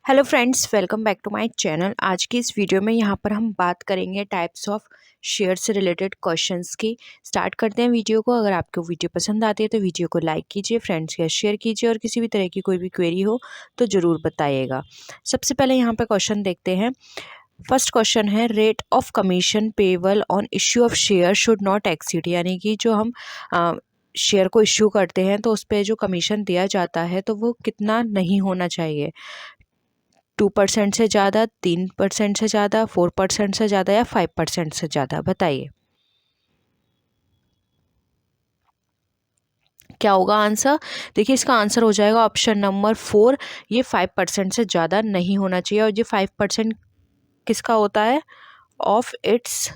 Hello friends, welcome back to my channel. आज की इस वीडियो में यहाँ पर हम बात करेंगे टाइप्स ऑफ शेयर से रिलेटेड क्वेश्चंस की। स्टार्ट करते हैं वीडियो को। अगर आपको वीडियो पसंद आती है तो वीडियो को लाइक कीजिए, फ्रेंड्स के साथ शेयर कीजिए और किसी भी तरह की कोई भी क्वेरी हो तो ज़रूर बताइएगा। सबसे पहले यहाँ पर क्वेश्चन देखते हैं। फर्स्ट क्वेश्चन है, rate of commission payable on issue of share should not exceed, यानी कि जो हम शेयर को इश्यू करते हैं तो उस पर जो कमीशन दिया जाता है तो वो कितना नहीं होना चाहिए। 2% से ज़्यादा, 3% से ज़्यादा, 4% से ज़्यादा या 5% से ज़्यादा, बताइए क्या होगा आंसर। देखिए इसका आंसर हो जाएगा ऑप्शन नंबर 4। ये 5% से ज़्यादा नहीं होना चाहिए। और ये 5% किसका होता है? Of its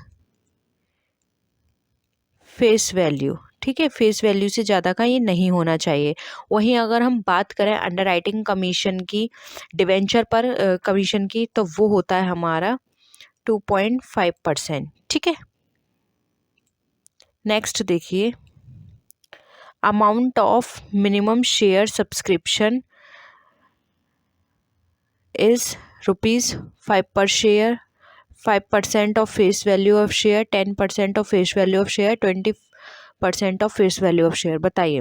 face value. ठीक है, फेस वैल्यू से ज़्यादा का ये नहीं होना चाहिए। वहीं अगर हम बात करें अंडरराइटिंग कमीशन की, डिवेंचर पर कमीशन की, तो वो होता है हमारा 2.5%। ठीक है, नेक्स्ट देखिए, amount of minimum share subscription is ₹5 पर share, 5% of face value of share, 10% of face value of share, 20% of face value of share. बताइए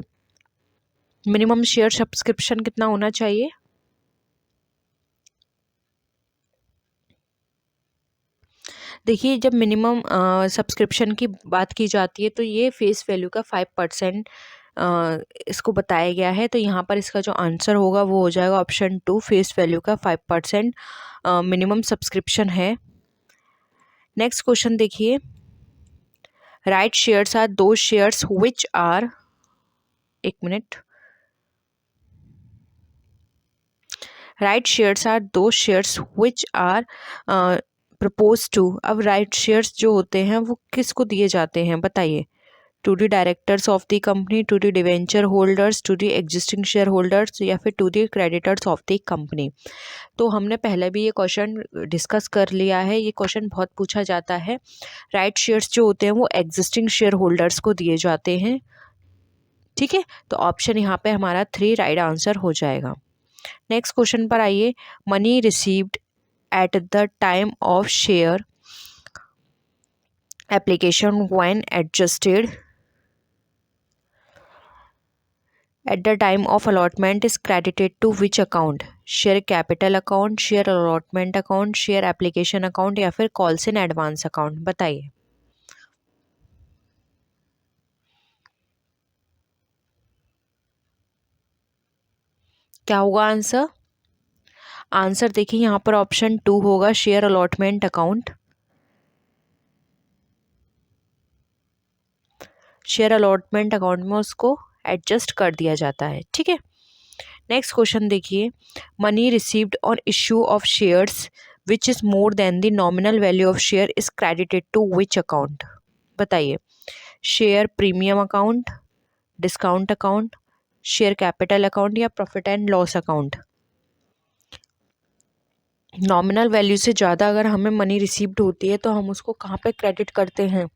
मिनिमम शेयर सब्सक्रिप्शन कितना होना चाहिए? देखिए जब मिनिमम सब्सक्रिप्शन की बात की जाती है तो ये फेस वैल्यू का 5% इसको बताया गया है। तो यहाँ पर इसका जो आंसर होगा वो हो जाएगा ऑप्शन 2, फेस वैल्यू का 5% मिनिमम सब्सक्रिप्शन है। नेक्स्ट क्वेश्चन देखिए, right shares are those shares which are, एक मिनट, right shares are those shares which are propose to. अब राइट शेयर्स जो होते हैं वो किसको दिए जाते हैं, बताइए। To the directors of the company, to the debenture holders, to the existing share holders या फिर to the creditors of the company. तो हमने पहले भी ये क्वेश्चन डिस्कस कर लिया है। ये क्वेश्चन बहुत पूछा जाता है। राइट शेयर्स जो होते हैं वो एग्जिस्टिंग शेयर होल्डर्स को दिए जाते हैं। ठीक है, तो ऑप्शन यहाँ पे हमारा 3 राइट आंसर हो जाएगा। नेक्स्ट क्वेश्चन पर आइए, money received at the time of share application when adjusted at the time of allotment is credited to which account? Share capital account, share allotment account, share application account या फिर calls in advance account. बताइए क्या होगा answer. Answer देखिए यहाँ पर option 2 होगा, share allotment account. Share allotment account में उसको एडजस्ट कर दिया जाता है। ठीक है, नेक्स्ट क्वेश्चन देखिए, money received on issue of shares which is more than the nominal value of share is credited to which account? बताइए, share premium account, discount account, share capital account या profit and loss account. Nominal value से ज़्यादा अगर हमें money received होती है तो हम उसको कहाँ पे क्रेडिट करते हैं?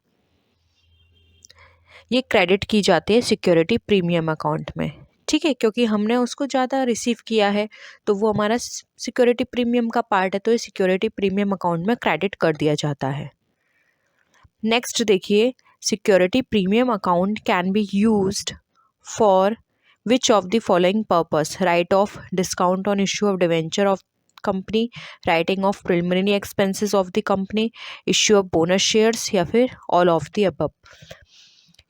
ये क्रेडिट की जाती है सिक्योरिटी प्रीमियम अकाउंट में। ठीक है, क्योंकि हमने उसको ज़्यादा रिसीव किया है तो वो हमारा सिक्योरिटी प्रीमियम का पार्ट है, तो ये सिक्योरिटी प्रीमियम अकाउंट में क्रेडिट कर दिया जाता है। नेक्स्ट देखिए, security premium account can be used for which of the following purpose? Write off discount on issue of debenture of company, writing off preliminary expenses of the company, issue of bonus shares या फिर all of the above।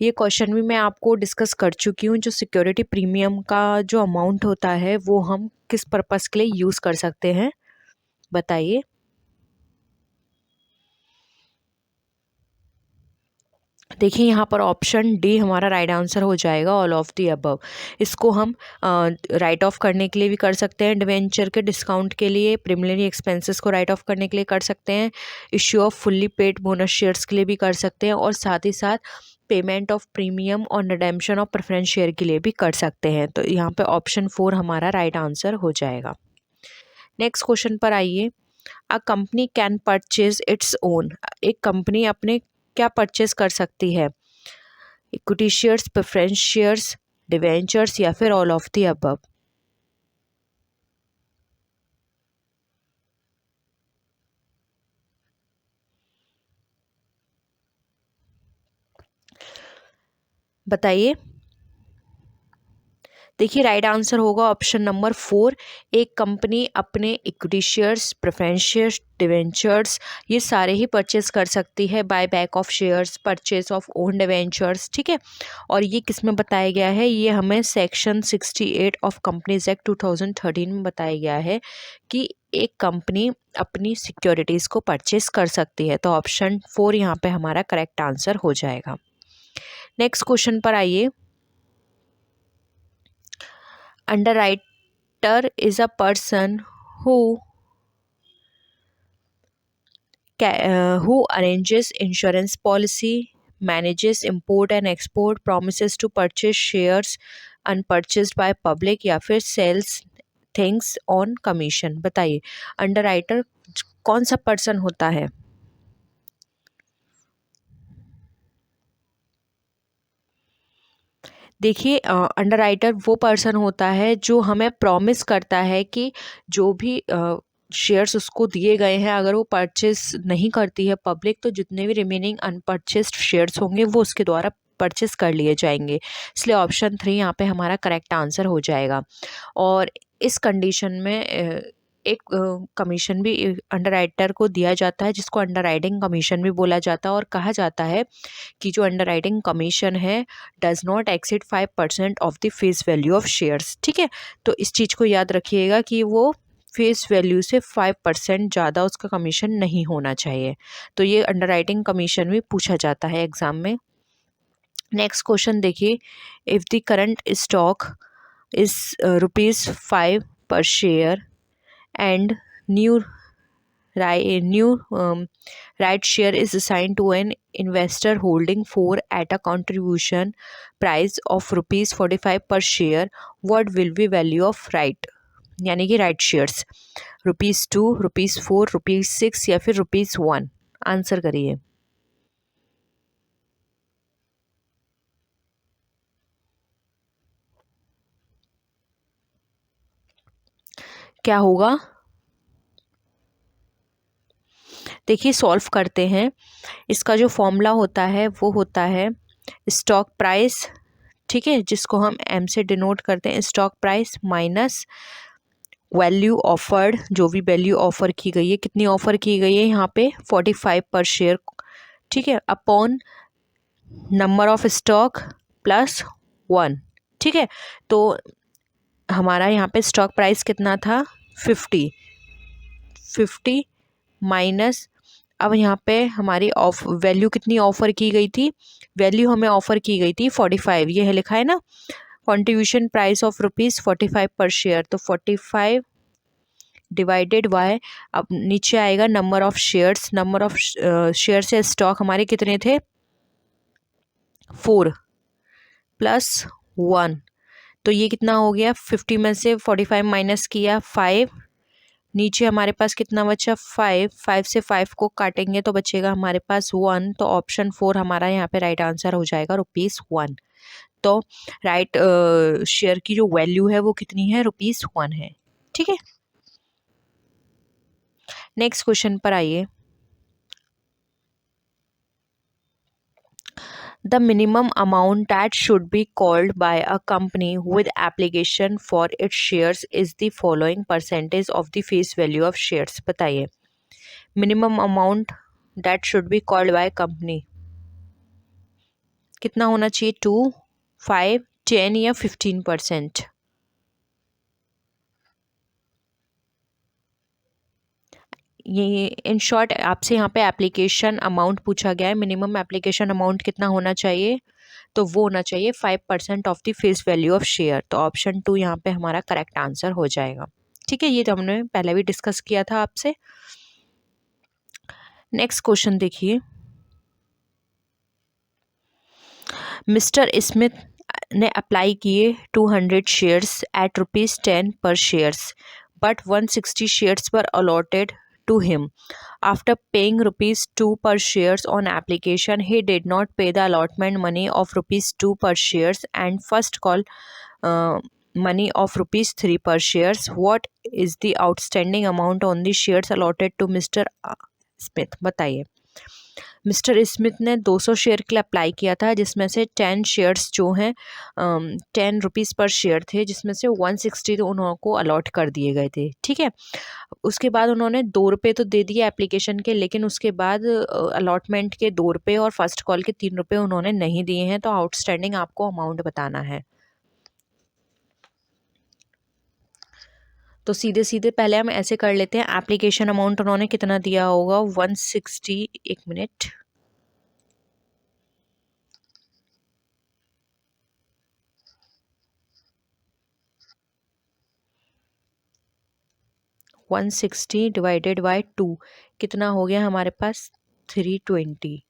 ये question भी मैं आपको discuss कर चुकी हूँ। जो सिक्योरिटी प्रीमियम का जो अमाउंट होता है वो हम किस पर्पस के लिए यूज़ कर सकते हैं, बताइए। देखिए यहाँ पर ऑप्शन डी हमारा राइट आंसर हो जाएगा, ऑल ऑफ दी अबव। इसको हम राइट ऑफ करने के लिए भी कर सकते हैं, डिवेंचर के डिस्काउंट के लिए, प्रीलिमिनरी एक्सपेंसेस को राइट ऑफ करने के लिए कर सकते हैं, issue off fully paid bonus shares के लिए भी कर सकते हैं, और साथ ही साथ पेमेंट ऑफ प्रीमियम और रिडेम्पशन ऑफ प्रेफरेंस शेयर के लिए भी कर सकते हैं। तो यहाँ पे ऑप्शन 4 हमारा राइट आंसर हो जाएगा। नेक्स्ट क्वेश्चन पर आइए, a company can purchase its own. एक कंपनी अपने क्या परचेज कर सकती है? Equity shares, preference shares, debentures या फिर ऑल ऑफ द अबव। बताइए। देखिए राइट आंसर होगा ऑप्शन नंबर 4। एक कंपनी अपने equity shares, preference shares, debentures ये सारे ही परचेज कर सकती है, buy back of shares, purchase of own debentures, ठीक है। और ये किस में बताया गया है, ये हमें सेक्शन 68 ऑफ कंपनीज एक्ट 2013 में बताया गया है कि एक कंपनी अपनी सिक्योरिटीज़ को परचेज कर सकती है। तो ऑप्शन 4 यहाँ पे हमारा करेक्ट आंसर हो जाएगा। नेक्स्ट क्वेश्चन पर आइए। Underwriter is a person who who arranges insurance policy, manages import and export, promises to purchase shares unpurchased by public या फिर sells things on commission। बताइए अंडरराइटर कौन सा पर्सन होता है। देखिए अंडरराइटर वो पर्सन होता है जो हमें प्रॉमिस करता है कि जो भी शेयर्स उसको दिए गए हैं अगर वो परचेस नहीं करती है पब्लिक, तो जितने भी रिमेनिंग अनपरचेस्ड शेयर्स होंगे वो उसके द्वारा परचेस कर लिए जाएंगे। इसलिए ऑप्शन 3 यहाँ पे हमारा करेक्ट आंसर हो जाएगा। और इस कंडीशन में एक कमीशन भी अंडरराइटर को दिया जाता है जिसको अंडरराइटिंग कमीशन भी बोला जाता है। और कहा जाता है कि जो अंडरराइटिंग कमीशन है does not exceed 5% of the face value of shares, ठीक है। तो इस चीज़ को याद रखिएगा कि वो फेस वैल्यू से 5% ज़्यादा उसका कमीशन नहीं होना चाहिए। तो ये अंडरराइटिंग कमीशन भी पूछा जाता है एग्ज़ाम में। नेक्स्ट क्वेश्चन देखिए। If the current stock is ₹5 पर share and new right share is assigned to an investor holding 4 at a contribution price of ₹45 per share, what will be value of right यानी कि right shares, ₹2, ₹4, ₹6 या फिर ₹1। Answer करिए। क्या होगा, देखिए solve करते हैं। इसका जो फॉर्मूला होता है वो होता है स्टॉक प्राइस, ठीक है, जिसको हम एम से डिनोट करते हैं, stock price minus value offered, जो भी वैल्यू ऑफर की गई है, कितनी ऑफर की गई है यहाँ पे 45 पर शेयर, ठीक है, upon number of stock plus 1, ठीक है। तो हमारा यहाँ पे स्टॉक प्राइस कितना था 50 माइनस, अब यहाँ पे हमारी ऑफ वैल्यू कितनी ऑफर की गई थी, वैल्यू हमें ऑफर की गई थी 45, ये है लिखा है ना, कॉन्ट्रीब्यूशन प्राइस ऑफ ₹45 पर शेयर, तो 45 डिवाइडेड बाय, अब नीचे आएगा number of shares, number of share से स्टॉक हमारे कितने थे 4 प्लस 1, तो ये कितना हो गया 50 में से 45 माइनस किया 5, नीचे हमारे पास कितना बचा 5 से 5 को काटेंगे तो बचेगा हमारे पास 1, तो ऑप्शन 4 हमारा यहाँ पे राइट आंसर हो जाएगा ₹1। तो राइट शेयर की जो वैल्यू है वो कितनी है ₹1 है, ठीक है। नेक्स्ट क्वेश्चन पर आइए। The minimum amount that should be called by a company with application for its shares is the following percentage of the face value of shares। बताइए minimum amount that should be called by company कितना होना चाहिए, 2, 5, 10 या 15%। ये in short आपसे यहाँ पे application amount पूछा गया है, मिनिमम एप्लीकेशन अमाउंट कितना होना चाहिए, तो वो होना चाहिए 5% of the face value of share. तो ऑप्शन 2 यहाँ पे हमारा करेक्ट आंसर हो जाएगा, ठीक है। ये तो हमने पहले भी डिस्कस किया था आपसे। नेक्स्ट क्वेश्चन देखिए। मिस्टर स्मिथ ने अप्लाई किए 200 शेयर्स एट ₹10 पर shares, but 160 shares were allotted to him. After paying ₹2 per shares on application, he did not pay the allotment money of ₹2 per shares and first call money of ₹3 per shares. What is the outstanding amount on the shares allotted to Mr. Smith? बताइए। Mister Smith ने 200 share के लिए apply किया था, जिसमें से 10 shares जो हैं 10 रुपीज़ पर शेयर थे, जिसमें से 160 तो उन्हों को अलॉट कर दिए गए थे। ठीक है, उसके बाद उन्होंने 2 रुपये तो दे दिए एप्लीकेशन के, लेकिन उसके बाद अलॉटमेंट के 2 रुपये और फर्स्ट कॉल के 3 रुपये उन्होंने नहीं दिए हैं। तो आउटस्टैंडिंग आपको अमाउंट बताना है। तो सीधे सीधे पहले हम ऐसे कर लेते हैं, एप्लीकेशन अमाउंट उन्होंने कितना दिया होगा, 160, एक minute, one sixty divided by 2 कितना हो गया हमारे पास, 320।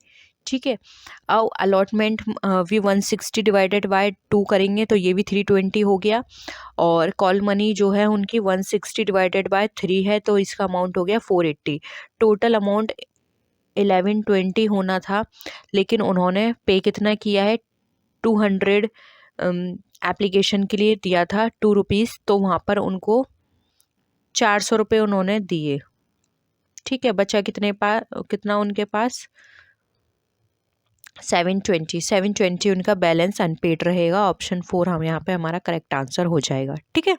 ठीक है, अब अलॉटमेंट भी 160 डिवाइडेड बाय 2 करेंगे तो ये भी 320 हो गया, और कॉल मनी जो है उनकी 160 डिवाइडेड बाय 3 है, तो इसका अमाउंट हो गया 480। टोटल अमाउंट 1120 होना था, लेकिन उन्होंने पे कितना किया है, 200 एप्लीकेशन के लिए दिया था, 2 रुपीज़, तो वहाँ पर उनको 400 रुपये उन्होंने दिए। ठीक है, बचा कितना उनके पास, 720 उनका बैलेंस अनपेड रहेगा। ऑप्शन 4 हम यहाँ पे हमारा करेक्ट आंसर हो जाएगा। ठीक है,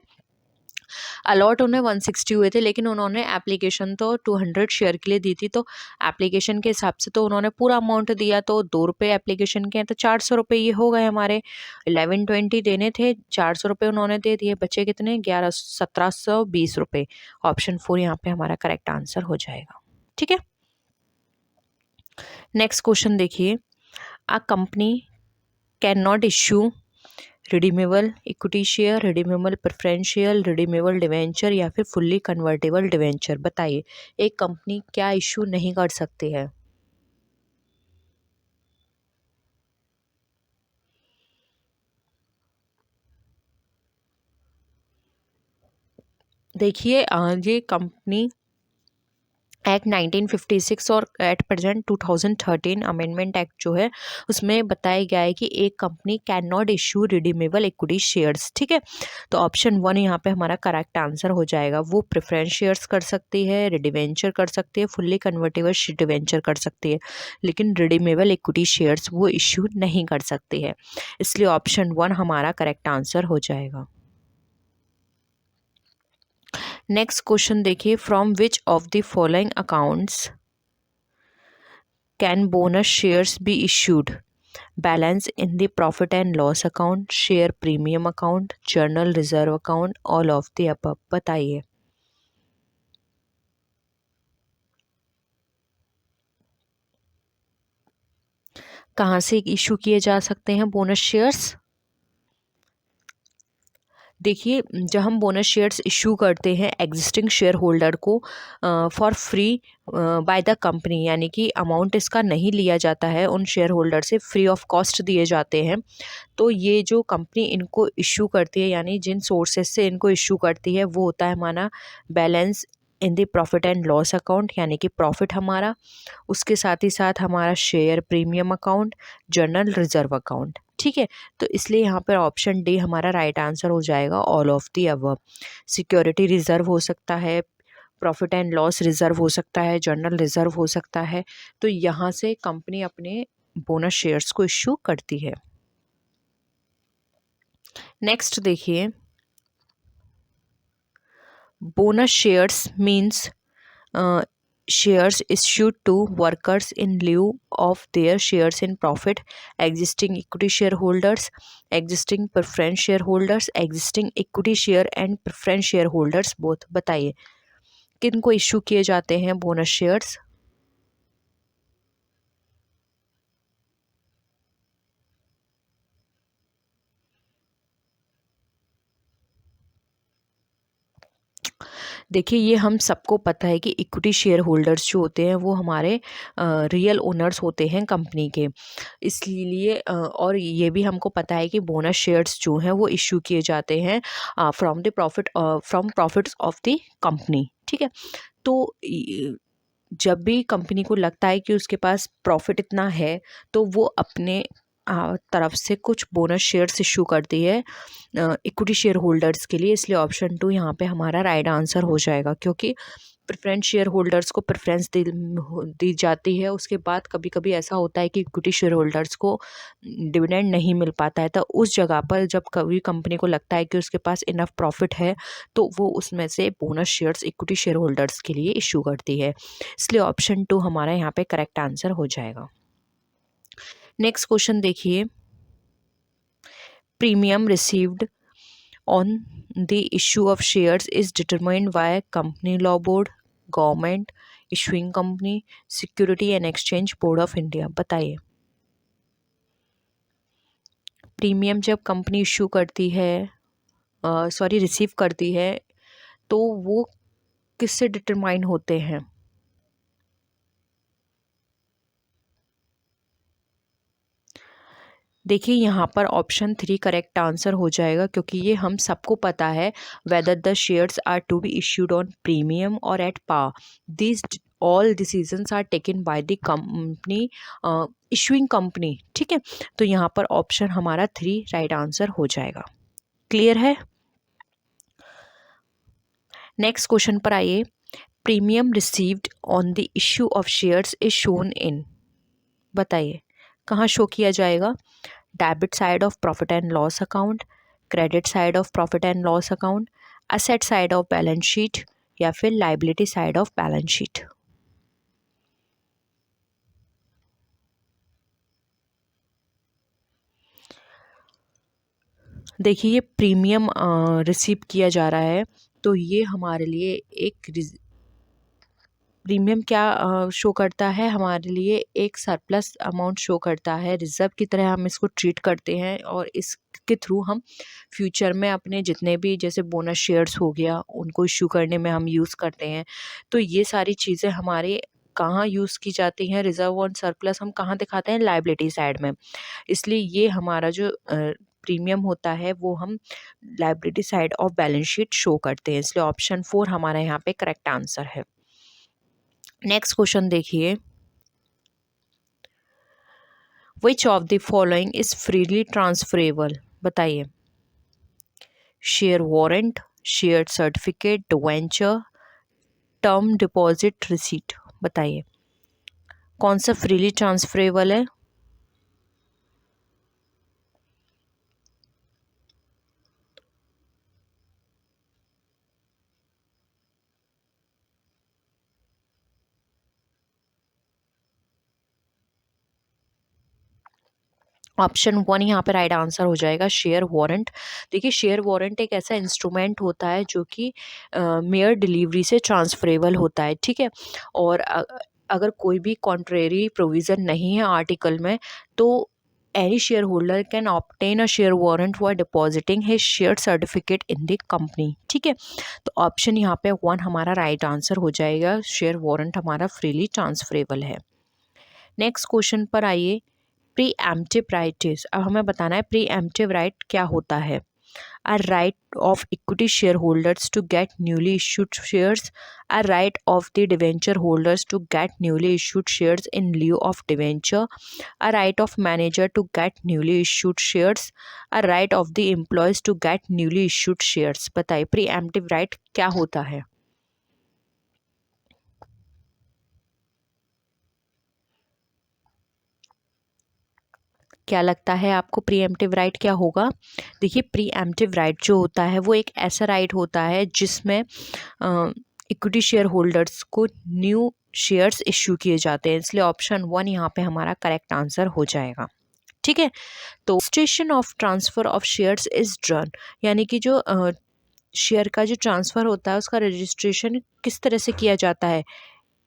अलॉट उन्हें 160 हुए थे, लेकिन उन्होंने एप्लीकेशन तो 200 शेयर के लिए दी थी, तो एप्लीकेशन के हिसाब से तो उन्होंने पूरा अमाउंट दिया, तो 2 रुपये एप्लीकेशन के हैं, तो 400 रुपये ये हो गए हमारे। 1120 देने थे, 400 रुपये उन्होंने दे दिए, बचे कितने, 1720 रुपये। ऑप्शन 4 यहाँ पे हमारा करेक्ट आंसर हो जाएगा। ठीक है, नेक्स्ट क्वेश्चन देखिए, अ company can not issue redeemable equity share, redeemable preference share, redeemable debenture या फिर फुल्ली कन्वर्टेबल डिवेंचर। बताइए एक कंपनी क्या इश्यू नहीं कर सकती है। देखिए ये कंपनी एक्ट 1956 और एट प्रेजेंट 2013 अमेंडमेंट एक्ट जो है उसमें बताया गया है कि एक company can not issue redeemable equity shares. ठीक है, तो ऑप्शन 1 यहाँ पे हमारा करेक्ट आंसर हो जाएगा। वो प्रेफरेंस शेयर्स कर सकती है, डिवेंचर कर सकती है, फुल्ली कन्वर्टेबल डिवेंचर कर सकती है, लेकिन रिडीमेबल इक्विटी शेयर्स वो इश्यू नहीं कर सकती है, इसलिए ऑप्शन 1 हमारा करेक्ट आंसर हो जाएगा। नेक्स्ट क्वेश्चन देखिए, from which of the following accounts can bonus shares be issued, balance in the profit and loss account, share premium account, journal reserve account, all of the above. बताइए कहाँ से issue किए जा सकते हैं bonus shares. देखिए जब हम बोनस शेयर्स इशू करते हैं एग्जिस्टिंग शेयर होल्डर को for free bye the company, यानी कि अमाउंट इसका नहीं लिया जाता है, उन शेयर होल्डर से फ्री ऑफ कॉस्ट दिए जाते हैं। तो ये जो कंपनी इनको इशू करती है, यानी जिन सोर्सेज से इनको इशू करती है, वो होता है हमारा balance in the profit and loss account, यानी कि प्रॉफिट हमारा, उसके साथ ही साथ हमारा share premium account, journal reserve account. ठीक है, तो इसलिए यहाँ पर ऑप्शन डी हमारा राइट आंसर हो जाएगा, all of the above. Security reserve हो सकता है, प्रॉफिट एंड लॉस रिजर्व हो सकता है, जर्नल रिजर्व हो सकता है, तो यहाँ से कंपनी अपने बोनस शेयर्स को इश्यू करती है। नेक्स्ट देखिए, bonus shares means shares issued to workers in lieu of their shares in profit, existing equity shareholders, existing preference shareholders, existing equity share and preference shareholders both। बताइए किन को issue किए जाते हैं बोनस शेयर्स। देखिए ये हम सबको पता है कि इक्विटी शेयर होल्डर्स जो होते हैं वो हमारे रियल ओनर्स होते हैं कंपनी के, इसलिए और ये भी हमको पता है कि बोनस शेयर्स जो हैं वो इशू किए जाते हैं from profits of the company. ठीक है, तो जब भी कंपनी को लगता है कि उसके पास प्रॉफिट इतना है, तो वो अपने तरफ से कुछ बोनस शेयर्स इशू करती है इक्विटी शेयर होल्डर्स के लिए, इसलिए ऑप्शन 2 यहाँ पे हमारा राइट आंसर हो जाएगा। क्योंकि प्रेफरेंस शेयर होल्डर्स को प्रेफरेंस दी जाती है, उसके बाद कभी कभी ऐसा होता है कि इक्विटी शेयर होल्डर्स को डिविडेंड नहीं मिल पाता है, तो उस जगह पर जब कभी कंपनी को लगता है कि उसके पास इनफ प्रॉफिट है तो वो उसमें से bonus shares equity share holders के लिए इशू करती है, इसलिए ऑप्शन 2 हमारा यहाँ पे करेक्ट आंसर हो जाएगा। नेक्स्ट क्वेश्चन देखिए, premium received on the issue of shares is determined by company law board, government, issuing company, security and exchange board of India। बताइए, प्रीमियम जब कंपनी इशू करती है, रिसीव करती है, तो वो किससे डिटरमाइन होते हैं? देखिए यहाँ पर ऑप्शन 3 करेक्ट आंसर हो जाएगा, क्योंकि ये हम सबको पता है, whether the shares are to be issued on premium और at par, this all decisions are taken by the company issuing company. ठीक है, तो यहाँ पर ऑप्शन हमारा 3 राइट आंसर हो जाएगा। क्लियर है? नेक्स्ट क्वेश्चन पर आइए, premium received on the issue of shares is shown in. बताइए कहाँ शो किया जाएगा? Debit side of profit and loss account, credit side of profit and loss account, asset side of balance sheet, या फिर liability side of balance sheet. देखिए ये premium receive किया जा रहा है, तो ये हमारे लिए एक प्रीमियम क्या शो करता है? हमारे लिए एक सरप्लस अमाउंट शो करता है, रिजर्व की तरह हम इसको ट्रीट करते हैं, और इसके थ्रू हम फ्यूचर में अपने जितने भी जैसे बोनस शेयर्स हो गया उनको इशू करने में हम यूज़ करते हैं। तो ये सारी चीज़ें हमारे कहाँ यूज़ की जाती हैं? रिजर्व और सरप्लस हम कहाँ दिखाते हैं? लाइबिलिटी साइड में। इसलिए ये हमारा जो प्रीमियम होता है वो हम liability side of balance sheet show करते हैं, इसलिए ऑप्शन 4 हमारा यहाँ पे करेक्ट आंसर है। नेक्स्ट क्वेश्चन देखिए, which of the following is freely transferable? बताइए, share warrant, share certificate, debenture, term deposit receipt. बताइए कौन सा फ्रीली ट्रांसफरेबल है? ऑप्शन 1 यहाँ पे राइट आंसर हो जाएगा, शेयर वारंट। देखिए शेयर वारंट एक ऐसा इंस्ट्रूमेंट होता है जो कि मेयर डिलीवरी से ट्रांसफरेबल होता है। ठीक है, और अगर कोई भी कॉन्ट्रेरी प्रोविज़न नहीं है आर्टिकल में, तो any share holder can obtain a share warrant for depositing his share certificate in the company. ठीक है, तो ऑप्शन यहाँ पे 1 हमारा राइट आंसर हो जाएगा, शेयर वारंट हमारा फ्रीली ट्रांसफरेबल है। नेक्स्ट क्वेश्चन पर आइए, प्री एम्प्टिव राइट इज, अब हमें बताना है प्री एम्प्टिव राइट क्या होता है। A right of equity share holders to get newly issued shares, a right of the debenture holders to get newly issued shares in lieu of debenture, a right of manager to get newly issued shares, a right of the employees to get newly issued shares. बताइए preemptive right क्या होता है? क्या लगता है आपको pre-emptive right क्या होगा? देखिए प्रीएम्प्टिव राइट जो होता है वो एक ऐसा राइट होता है जिसमें इक्विटी शेयर होल्डर्स को न्यू शेयर्स इश्यू किए जाते हैं, इसलिए ऑप्शन 1 यहाँ पे हमारा करेक्ट आंसर हो जाएगा। ठीक है, तो registration of transfer of shares is done, यानी कि जो शेयर का जो ट्रांसफ़र होता है उसका रजिस्ट्रेशन किस तरह से किया जाता है?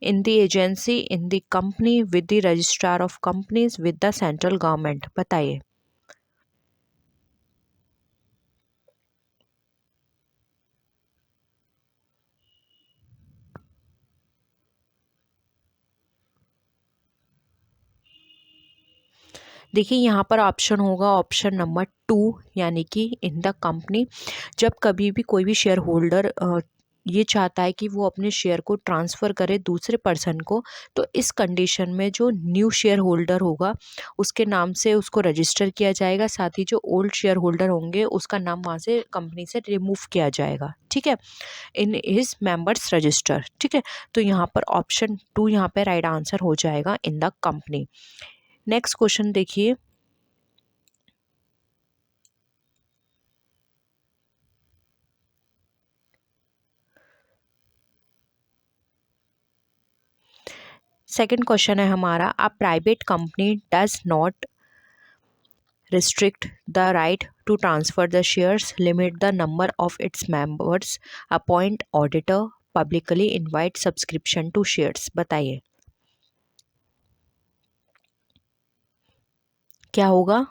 in the agency, in the company, with the registrar of companies, with the central government। बताइए देखिए यहाँ पर ऑप्शन होगा ऑप्शन नंबर 2, यानी कि इन द कंपनी। जब कभी भी कोई भी शेयर होल्डर ये चाहता है कि वो अपने शेयर को ट्रांसफ़र करे दूसरे पर्सन को, तो इस कंडीशन में जो न्यू शेयर होल्डर होगा उसके नाम से उसको रजिस्टर किया जाएगा, साथ ही जो ओल्ड शेयर होल्डर होंगे उसका नाम वहाँ से कंपनी से रिमूव किया जाएगा, ठीक है, इन हिज मेंबर्स रजिस्टर, ठीक है। तो यहाँ पर ऑप्शन 2 यहाँ पे राइट आंसर हो जाएगा in the company. Next question देखिए, सेकंड क्वेश्चन है हमारा, a private company does not restrict the right to transfer the shares, limit the number of its members, appoint auditor, publicly invite subscription to shares। बताइए क्या होगा।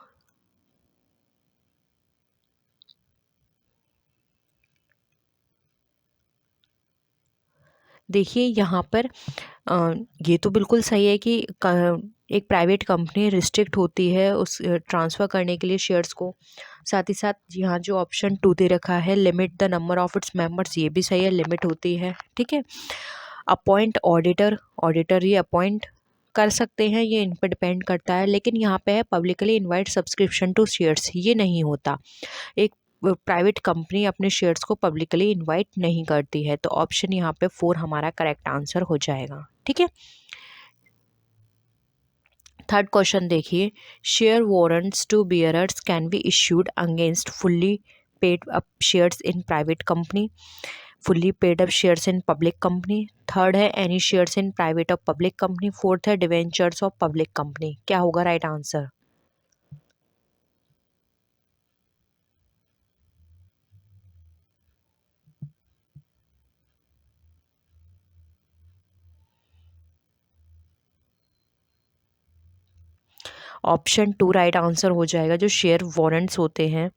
देखिए यहाँ पर ये तो बिल्कुल सही है कि एक प्राइवेट कंपनी रिस्ट्रिक्ट होती है उस ट्रांसफ़र करने के लिए शेयर्स को। साथ ही साथ यहाँ जो ऑप्शन 2 दे रखा है, limit the number of its members, ये भी सही है, लिमिट होती है, ठीक है। अपॉइंट ऑडिटर, ऑडिटर ये अपॉइंट कर सकते हैं, ये इन पर डिपेंड करता है, लेकिन यहाँ पे है publicly invite subscription to shares, ये नहीं होता। एक प्राइवेट कंपनी अपने शेयर्स को पब्लिकली इनवाइट नहीं करती है, तो ऑप्शन यहाँ पे 4 हमारा करेक्ट आंसर हो जाएगा, ठीक है। थर्ड क्वेश्चन देखिए, share warrants to bearers can be issued against fully paid up shares in private company, fully paid up shares in public company. Third है एनी शेयर्स इन प्राइवेट और public company. Fourth है debentures of public company. क्या होगा right answer. Option 2 right answer हो जाएगा। जो share warrants होते हैं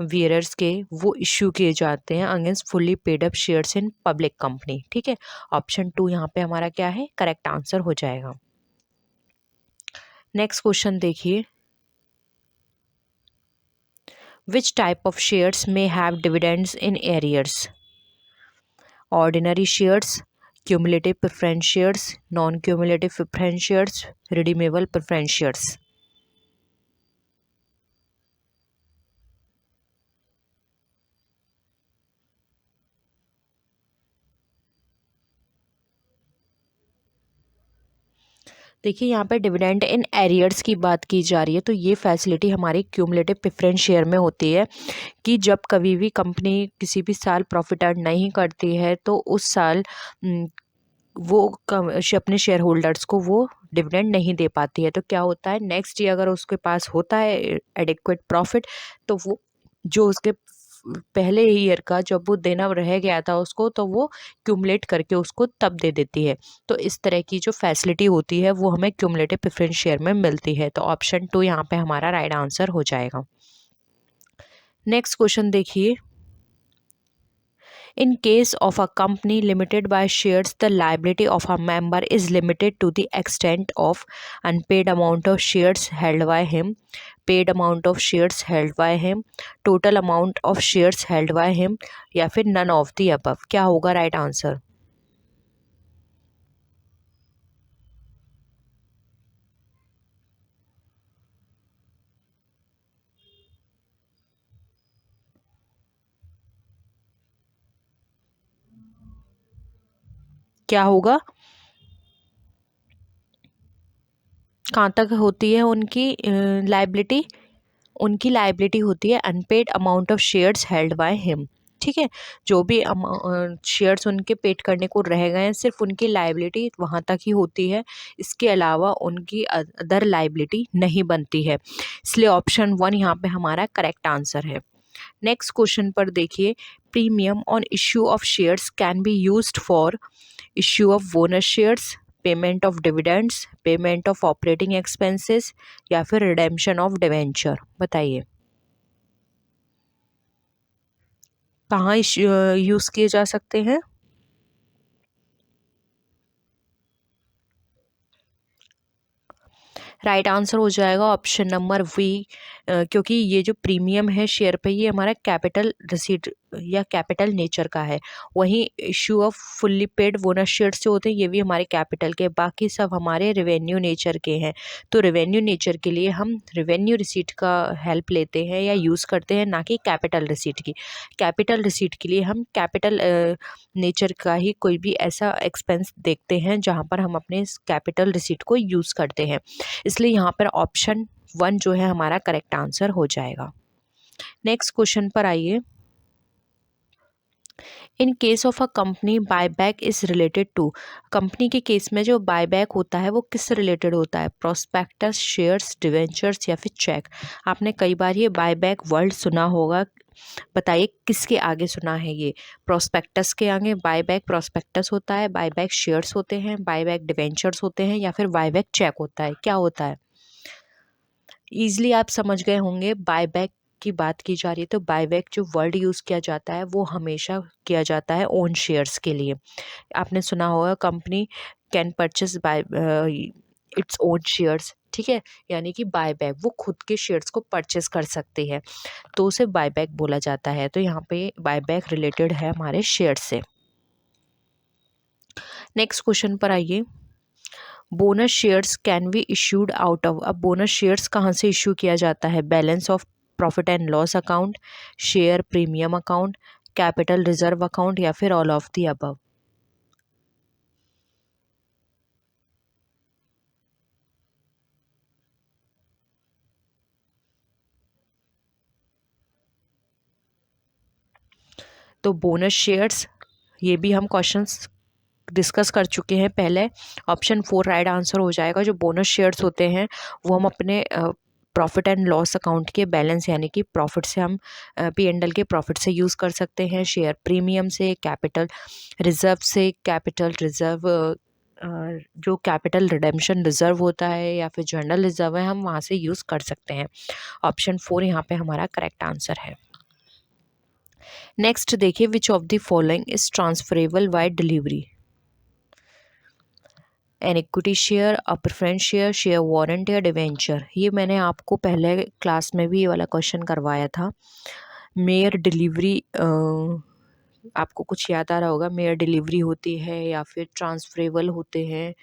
वियरर्स के, वो इश्यू किए जाते हैं against fully paid up shares in public company, ठीक है। ऑप्शन 2 यहाँ पे हमारा क्या है, करेक्ट आंसर हो जाएगा। नेक्स्ट क्वेश्चन देखिए, विच टाइप ऑफ शेयर्स में have dividends in arrears. Ordinary shares, cumulative preference shares, non cumulative preference shares, redeemable preference shares. देखिए यहाँ पे डिविडेंड इन एरियर्स की बात की जा रही है, तो ये फैसिलिटी हमारी क्यूमुलेटिव प्रेफरेंस शेयर में होती है कि जब कभी भी कंपनी किसी भी साल प्रॉफिट अर्न नहीं करती है तो उस साल वो अपने शेयर होल्डर्स को वो डिविडेंड नहीं दे पाती है। तो क्या होता है, नेक्स्ट ईयर अगर उसके पास होता है एडिक्वेट प्रॉफिट, तो वो जो उसके पहले ईयर का जब वो देना रह गया था उसको, तो वो क्यूमुलेट करके उसको तब दे देती है। तो इस तरह की जो फैसिलिटी होती है वो हमें क्यूमुलेटिव प्रेफरेंस शेयर में मिलती है। तो ऑप्शन 2 यहाँ पे हमारा राइट आंसर हो जाएगा। नेक्स्ट क्वेश्चन देखिए, in case of a company limited by shares, the liability of a member is limited to the extent of unpaid amount of shares held by him, paid amount of shares held by him, total amount of shares held by him, या फिर none of the above। क्या होगा right answer. क्या होगा, कहाँ तक होती है उनकी लाइबिलिटी। उनकी लाइबिलिटी होती है unpaid amount of shares held by him, ठीक है। जो भी शेयर्स उनके पेड करने को रह गए हैं, सिर्फ उनकी लाइबिलिटी वहाँ तक ही होती है, इसके अलावा उनकी अदर लाइबिलिटी नहीं बनती है। इसलिए ऑप्शन 1 यहाँ पे हमारा करेक्ट आंसर है। नेक्स्ट क्वेश्चन पर देखिए, premium on issue of shares can be used for issue of bonus shares, payment of dividends, payment of operating expenses, या फिर रिडेम्पशन ऑफ डिवेंचर। बताइए कहाँ यूज़ किए जा सकते हैं। राइट आंसर हो जाएगा ऑप्शन नंबर वी, क्योंकि ये जो प्रीमियम है शेयर पे, ये हमारा कैपिटल रिसीट या कैपिटल नेचर का है। वहीं issue off fully paid bonus shares जो होते हैं ये भी हमारे कैपिटल के, बाकी सब हमारे रेवेन्यू नेचर के हैं। तो रेवेन्यू नेचर के लिए हम रेवेन्यू रिसीट का हेल्प लेते हैं या यूज़ करते हैं, ना कि कैपिटल रिसीट की। कैपिटल रिसीट के लिए हम कैपिटल नेचर का ही कोई भी ऐसा एक्सपेंस देखते हैं जहाँ पर हम अपने कैपिटल रिसीट को यूज़ करते हैं। इसलिए यहाँ पर ऑप्शन 1 जो है हमारा करेक्ट आंसर हो जाएगा। नेक्स्ट क्वेश्चन पर आइए। In case of a company buyback is related to, company के केस में जो बायबैक होता है वो किससे रिलेटेड होता है? प्रोस्पेक्टस, शेयर्स, डिवेंचर्स या फिर चेक। आपने कई बार ये बायबैक वर्ड सुना होगा, बताइए किसके आगे सुना है ये? प्रोस्पेक्टस के आगे बायबैक प्रोस्पेक्टस होता है, बायबैक शेयर्स होते हैं, बायबैक डिवेंचर्स होते हैं या फिर बायबैक चेक होता है? क्या होता है? ईजिली आप समझ गए होंगे, बायबैक की बात की जा रही है तो बायबैक जो वर्ड यूज़ किया जाता है वो हमेशा किया जाता है ओन शेयर्स के लिए। आपने सुना होगा company can purchase bye its own shares, ठीक है, यानी कि बायबैक वो खुद के शेयर्स को परचेस कर सकती है, तो उसे बायबैक बोला जाता है। तो यहाँ पे बायबैक रिलेटेड है हमारे शेयर से। नेक्स्ट क्वेश्चन पर आइए। Bonus shares can be issued out of, अब बोनस शेयर्स कहाँ से इशू किया जाता है? Balance of profit and loss account, share premium account, capital reserve account या फिर ऑल ऑफ द अबव। तो बोनस शेयर्स, ये भी हम क्वेश्चंस डिस्कस कर चुके हैं पहले। ऑप्शन 4 राइट आंसर हो जाएगा। जो बोनस शेयर्स होते हैं वो हम अपने प्रॉफिट एंड लॉस अकाउंट के बैलेंस यानी कि प्रॉफिट से हम P&L के प्रॉफिट से यूज़ कर सकते हैं, शेयर प्रीमियम से, कैपिटल रिजर्व से, कैपिटल रिजर्व जो कैपिटल रिडेम्पशन रिजर्व होता है या फिर जनरल रिजर्व है, हम वहाँ से यूज़ कर सकते हैं। ऑप्शन 4 यहाँ पे हमारा करेक्ट आंसर है। नेक्स्ट देखिए, which of the following is transferable by delivery? An equity share, a preference share, share warrant या डिवेंचर। ये मैंने आपको पहले क्लास में भी ये वाला क्वेश्चन करवाया था। मेयर डिलीवरी, आपको कुछ याद आ रहा होगा, मेयर डिलीवरी होती है या फिर ट्रांसफरेबल होते हैं,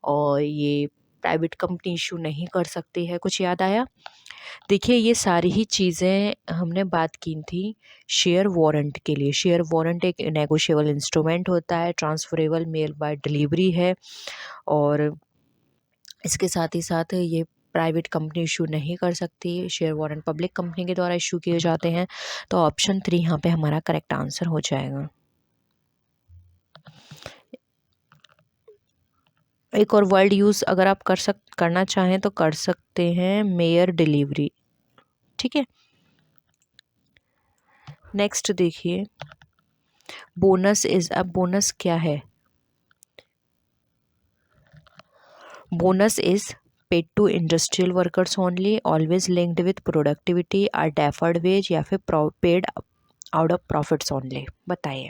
और ये प्राइवेट कंपनी इशू नहीं कर सकती है। कुछ याद आया? देखिए ये सारी ही चीज़ें हमने बात की थी शेयर वारंट के लिए। शेयर वारंट एक नेगोशिएबल इंस्ट्रूमेंट होता है, ट्रांसफरेबल मेयर बाय डिलीवरी है, और इसके साथ ही साथ ये प्राइवेट कंपनी इशू नहीं कर सकती। शेयर वारंट पब्लिक कंपनी के द्वारा इशू किए जाते हैं। तो ऑप्शन 3 यहाँ पे हमारा करेक्ट आंसर हो जाएगा। एक और वर्ड यूज़ अगर आप करना चाहें तो कर सकते हैं, मेयर डिलीवरी, ठीक है। नेक्स्ट देखिए, बोनस इज, अब बोनस क्या है? Bonus is paid to industrial workers only, always linked with productivity, are deferred wage या फिर paid out of profits only. बताइए।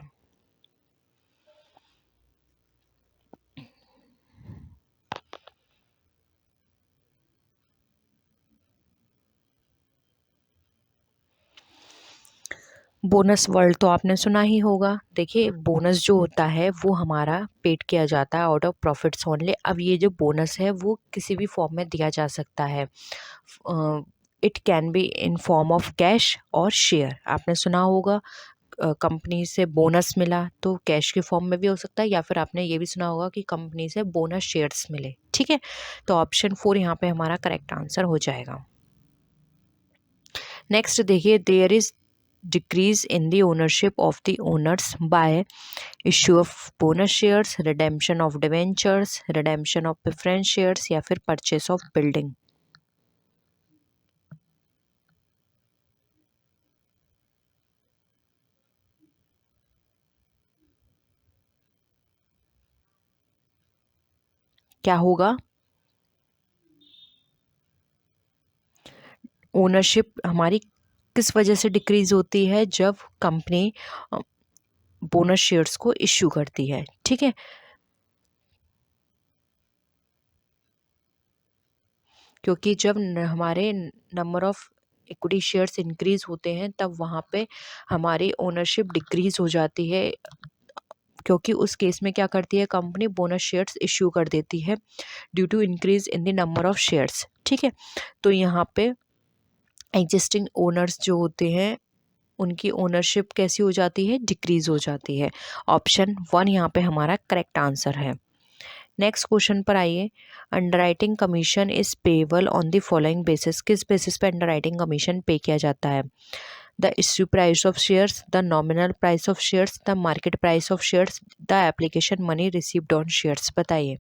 बोनस वर्ड तो आपने सुना ही होगा। देखिए बोनस जो होता है वो हमारा पेड किया जाता है आउट ऑफ प्रॉफिट्स ओनली। अब ये जो बोनस है वो किसी भी फॉर्म में दिया जा सकता है। It can be in form of cash और शेयर। आपने सुना होगा कंपनी से बोनस मिला तो कैश के फॉर्म में भी हो सकता है, या फिर आपने ये भी सुना होगा कि कंपनी से बोनस शेयर्स मिले, ठीक है। तो ऑप्शन 4 यहाँ पे हमारा करेक्ट आंसर हो जाएगा। नेक्स्ट देखिए, there is decrease in the ownership of the owners by issue of bonus shares, redemption of debentures, redemption of preference shares या फिर purchase of building। क्या होगा? ओनरशिप हमारी किस वजह से डिक्रीज होती है? जब कंपनी बोनस शेयर्स को इश्यू करती है, ठीक है। क्योंकि जब हमारे number of equity shares increase होते हैं तब वहाँ पे हमारी ओनरशिप डिक्रीज हो जाती है, क्योंकि उस केस में क्या करती है कंपनी, बोनस शेयर्स इश्यू कर देती है due to increase in the number of shares. ठीक है, तो यहाँ पे एग्जिस्टिंग ओनर्स जो होते हैं उनकी ओनरशिप कैसी हो जाती है, डिक्रीज हो जाती है। ऑप्शन 1 यहाँ पे हमारा करेक्ट आंसर है। नेक्स्ट क्वेश्चन पर आइए। Underwriting commission is payable on the following basis, किस बेसिस पे अंडरराइटिंग कमीशन पे किया जाता है? The issue price of shares, the nominal price of shares, the market price of shares, the application money received on shares. बताइए।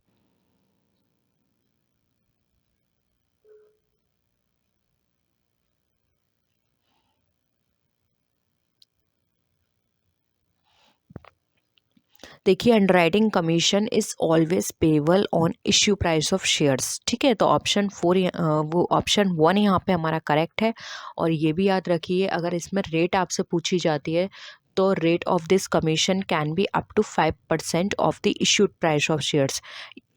देखिए, underwriting commission is always payable on issue price of shares. ठीक है, तो option 1 यहाँ पे हमारा correct है। और ये भी याद रखिए, अगर इसमें रेट आपसे पूछी जाती है तो rate of this commission can be up to 5% of the issued price of shares.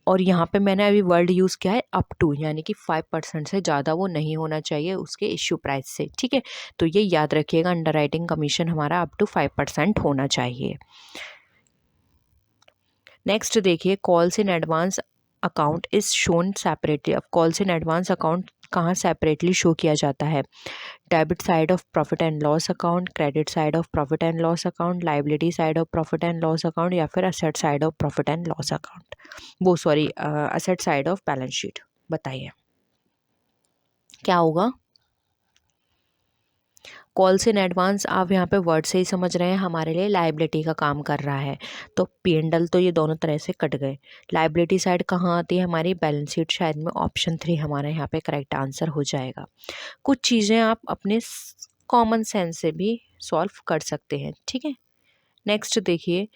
और यहाँ पे मैंने अभी वर्ड यूज़ किया है अप टू, यानी कि 5% से ज़्यादा वो नहीं होना चाहिए उसके इश्यू प्राइस से। ठीक है, तो ये याद रखिएगा, अंडरराइटिंग कमीशन हमारा अप टू 5% होना चाहिए। नेक्स्ट देखिए, calls in advance account is shown separately. अब कॉल्स इन एडवांस अकाउंट कहाँ सेपरेटली शो किया जाता है? Debit side of profit and loss account, credit side of profit and loss account, liability side of profit and loss account, या फिर asset side of profit and loss account, वो sorry asset side of balance sheet. बताइए क्या होगा? Calls in advance आप यहाँ पे word से ही समझ रहे हैं, हमारे लिए लाइबिलिटी का काम कर रहा है। तो P&L तो ये दोनों तरह से कट गए। लाइबिलिटी साइड कहाँ आती है हमारी? Balance sheet. शायद में ऑप्शन 3 हमारा यहाँ पे करेक्ट आंसर हो जाएगा। कुछ चीज़ें आप अपने कॉमन सेंस से भी सॉल्व कर सकते हैं। ठीक है, नेक्स्ट देखिए,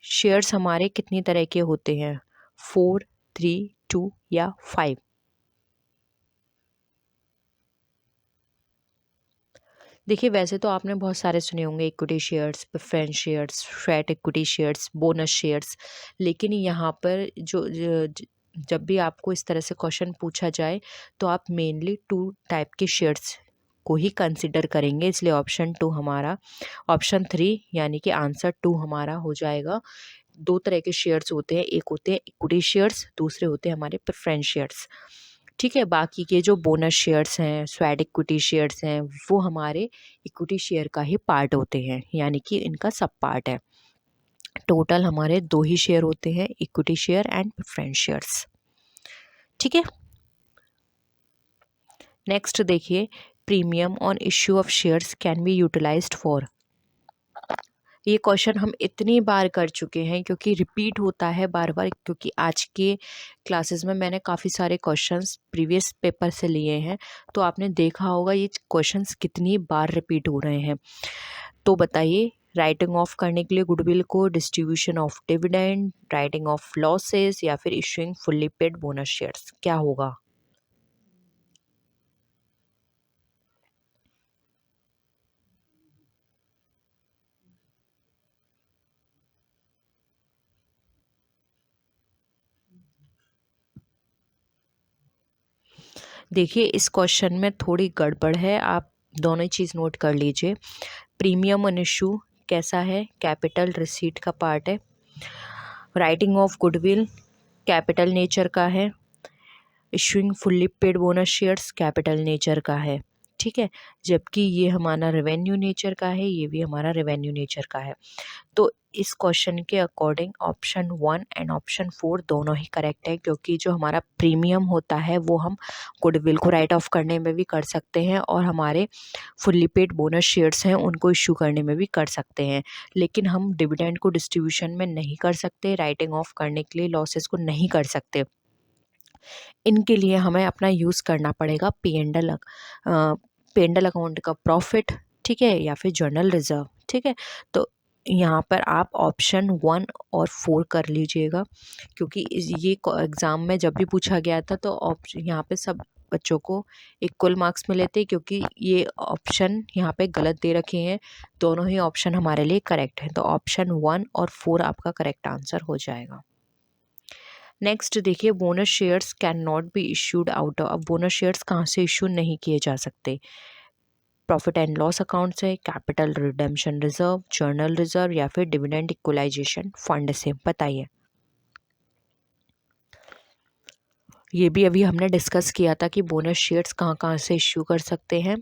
शेयर्स हमारे कितनी तरह के होते हैं? 4, 3, 2 या 5? देखिए, वैसे तो आपने बहुत सारे सुने होंगे, equity shares, preference shares, sweat equity shares, bonus shares. लेकिन यहाँ पर जब भी आपको इस तरह से क्वेश्चन पूछा जाए तो आप मेनली 2 टाइप के शेयर्स को ही कंसिडर करेंगे, इसलिए ऑप्शन 3 यानी कि आंसर 2 हमारा हो जाएगा। 2 तरह के शेयर्स होते हैं, एक होते हैं इक्विटी शेयर्स, दूसरे होते हैं हमारे प्रेफरेंस शेयर्स। ठीक है, बाकी के जो बोनस शेयर्स हैं, स्वैट इक्विटी शेयर्स हैं, वो हमारे इक्विटी शेयर का ही पार्ट होते हैं, यानी कि इनका सब पार्ट है। टोटल हमारे 2 ही शेयर होते हैं, equity share and preference shares. ठीक है, नेक्स्ट देखिए, premium on issue of shares can be utilised for. ये क्वेश्चन हम इतनी बार कर चुके हैं क्योंकि रिपीट होता है बार बार, क्योंकि आज के क्लासेस में मैंने काफ़ी सारे क्वेश्चंस प्रीवियस पेपर से लिए हैं, तो आपने देखा होगा ये क्वेश्चंस कितनी बार रिपीट हो रहे हैं। तो बताइए, राइटिंग ऑफ करने के लिए गुडविल को, distribution of dividend, writing of losses, या फिर issuing fully paid bonus shares, क्या होगा? देखिए, इस क्वेश्चन में थोड़ी गड़बड़ है, आप दोनों ही चीज़ नोट कर लीजिए। प्रीमियम ऑन इशू कैसा है? कैपिटल रिसीट का पार्ट है। Writing of goodwill capital nature का है। Issuing fully paid bonus shares capital nature का है। ठीक है, जबकि ये हमारा रेवेन्यू नेचर का है, ये भी हमारा रेवेन्यू नेचर का है। तो इस क्वेश्चन के अकॉर्डिंग ऑप्शन 1 एंड ऑप्शन 4 दोनों ही करेक्ट है, क्योंकि जो हमारा प्रीमियम होता है वो हम गुडविल को राइट ऑफ करने में भी कर सकते हैं, और हमारे फुल्ली पेड बोनस शेयर्स हैं उनको इशू करने में भी कर सकते हैं। लेकिन हम डिविडेंड को डिस्ट्रीब्यूशन में नहीं कर सकते, राइटिंग ऑफ करने के लिए लॉसेस को नहीं कर सकते। इनके लिए हमें अपना यूज़ करना पड़ेगा P&L अकाउंट का प्रॉफिट, ठीक है, या फिर जर्नल रिजर्व। ठीक है, तो यहाँ पर आप ऑप्शन 1 और 4 कर लीजिएगा, क्योंकि ये एग्ज़ाम में जब भी पूछा गया था तो ऑप्शन यहाँ पे सब बच्चों को इक्वल मार्क्स मिले थे, क्योंकि ये ऑप्शन यहाँ पे गलत दे रखे हैं। दोनों ही ऑप्शन हमारे लिए करेक्ट हैं, तो ऑप्शन 1 और 4 आपका करेक्ट आंसर हो जाएगा। नेक्स्ट देखिए, bonus shares can not be issued out of. अब बोनस शेयर्स कहाँ से इशू नहीं किए जा सकते? प्रॉफिट एंड लॉस अकाउंट से, capital redemption reserve, journal reserve या फिर डिविडेंड इक्वलाइजेशन फंड से? बताइए। ये भी अभी हमने डिस्कस किया था कि बोनस शेयर्स कहाँ कहाँ से इश्यू कर सकते हैं।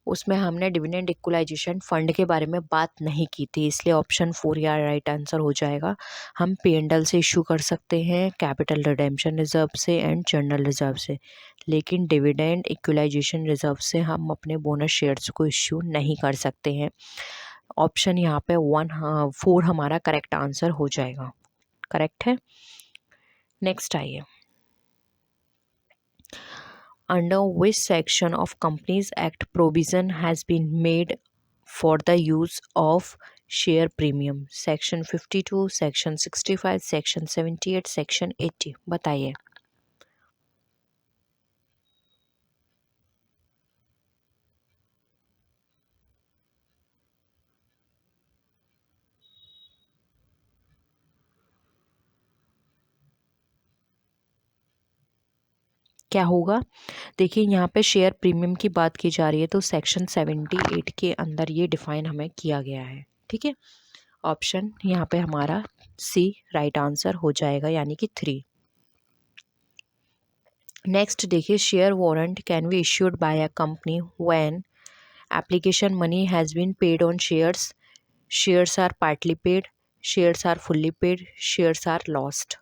उसमें हमने डिविडेंड इक्वलाइजेशन फंड के बारे में बात नहीं की थी, इसलिए ऑप्शन 4 या राइट आंसर हो जाएगा। हम P&L से इशू कर सकते हैं, कैपिटल रिडेम्पशन रिजर्व से एंड जर्नल रिजर्व से, लेकिन डिविडेंड इक्वलाइजेशन रिजर्व से हम अपने बोनस शेयर्स को इश्यू नहीं कर सकते हैं। ऑप्शन यहाँ पे 4 हमारा करेक्ट आंसर हो जाएगा। करेक्ट है। नेक्स्ट आइए। Under which section of Companies Act provision has been made for the use of share premium? Section 52, Section 65, Section 78, Section 80? बताइए। क्या होगा? देखिए यहाँ पे शेयर प्रीमियम की बात की जा रही है, तो सेक्शन 78 के अंदर ये डिफाइन हमें किया गया है। ठीक है, ऑप्शन यहाँ पे हमारा सी राइट आंसर हो जाएगा, यानी कि 3। नेक्स्ट देखिए, share warrant can be issued by a company when application money has been paid on shares, shares are partly paid, shares are fully paid, shares are lost?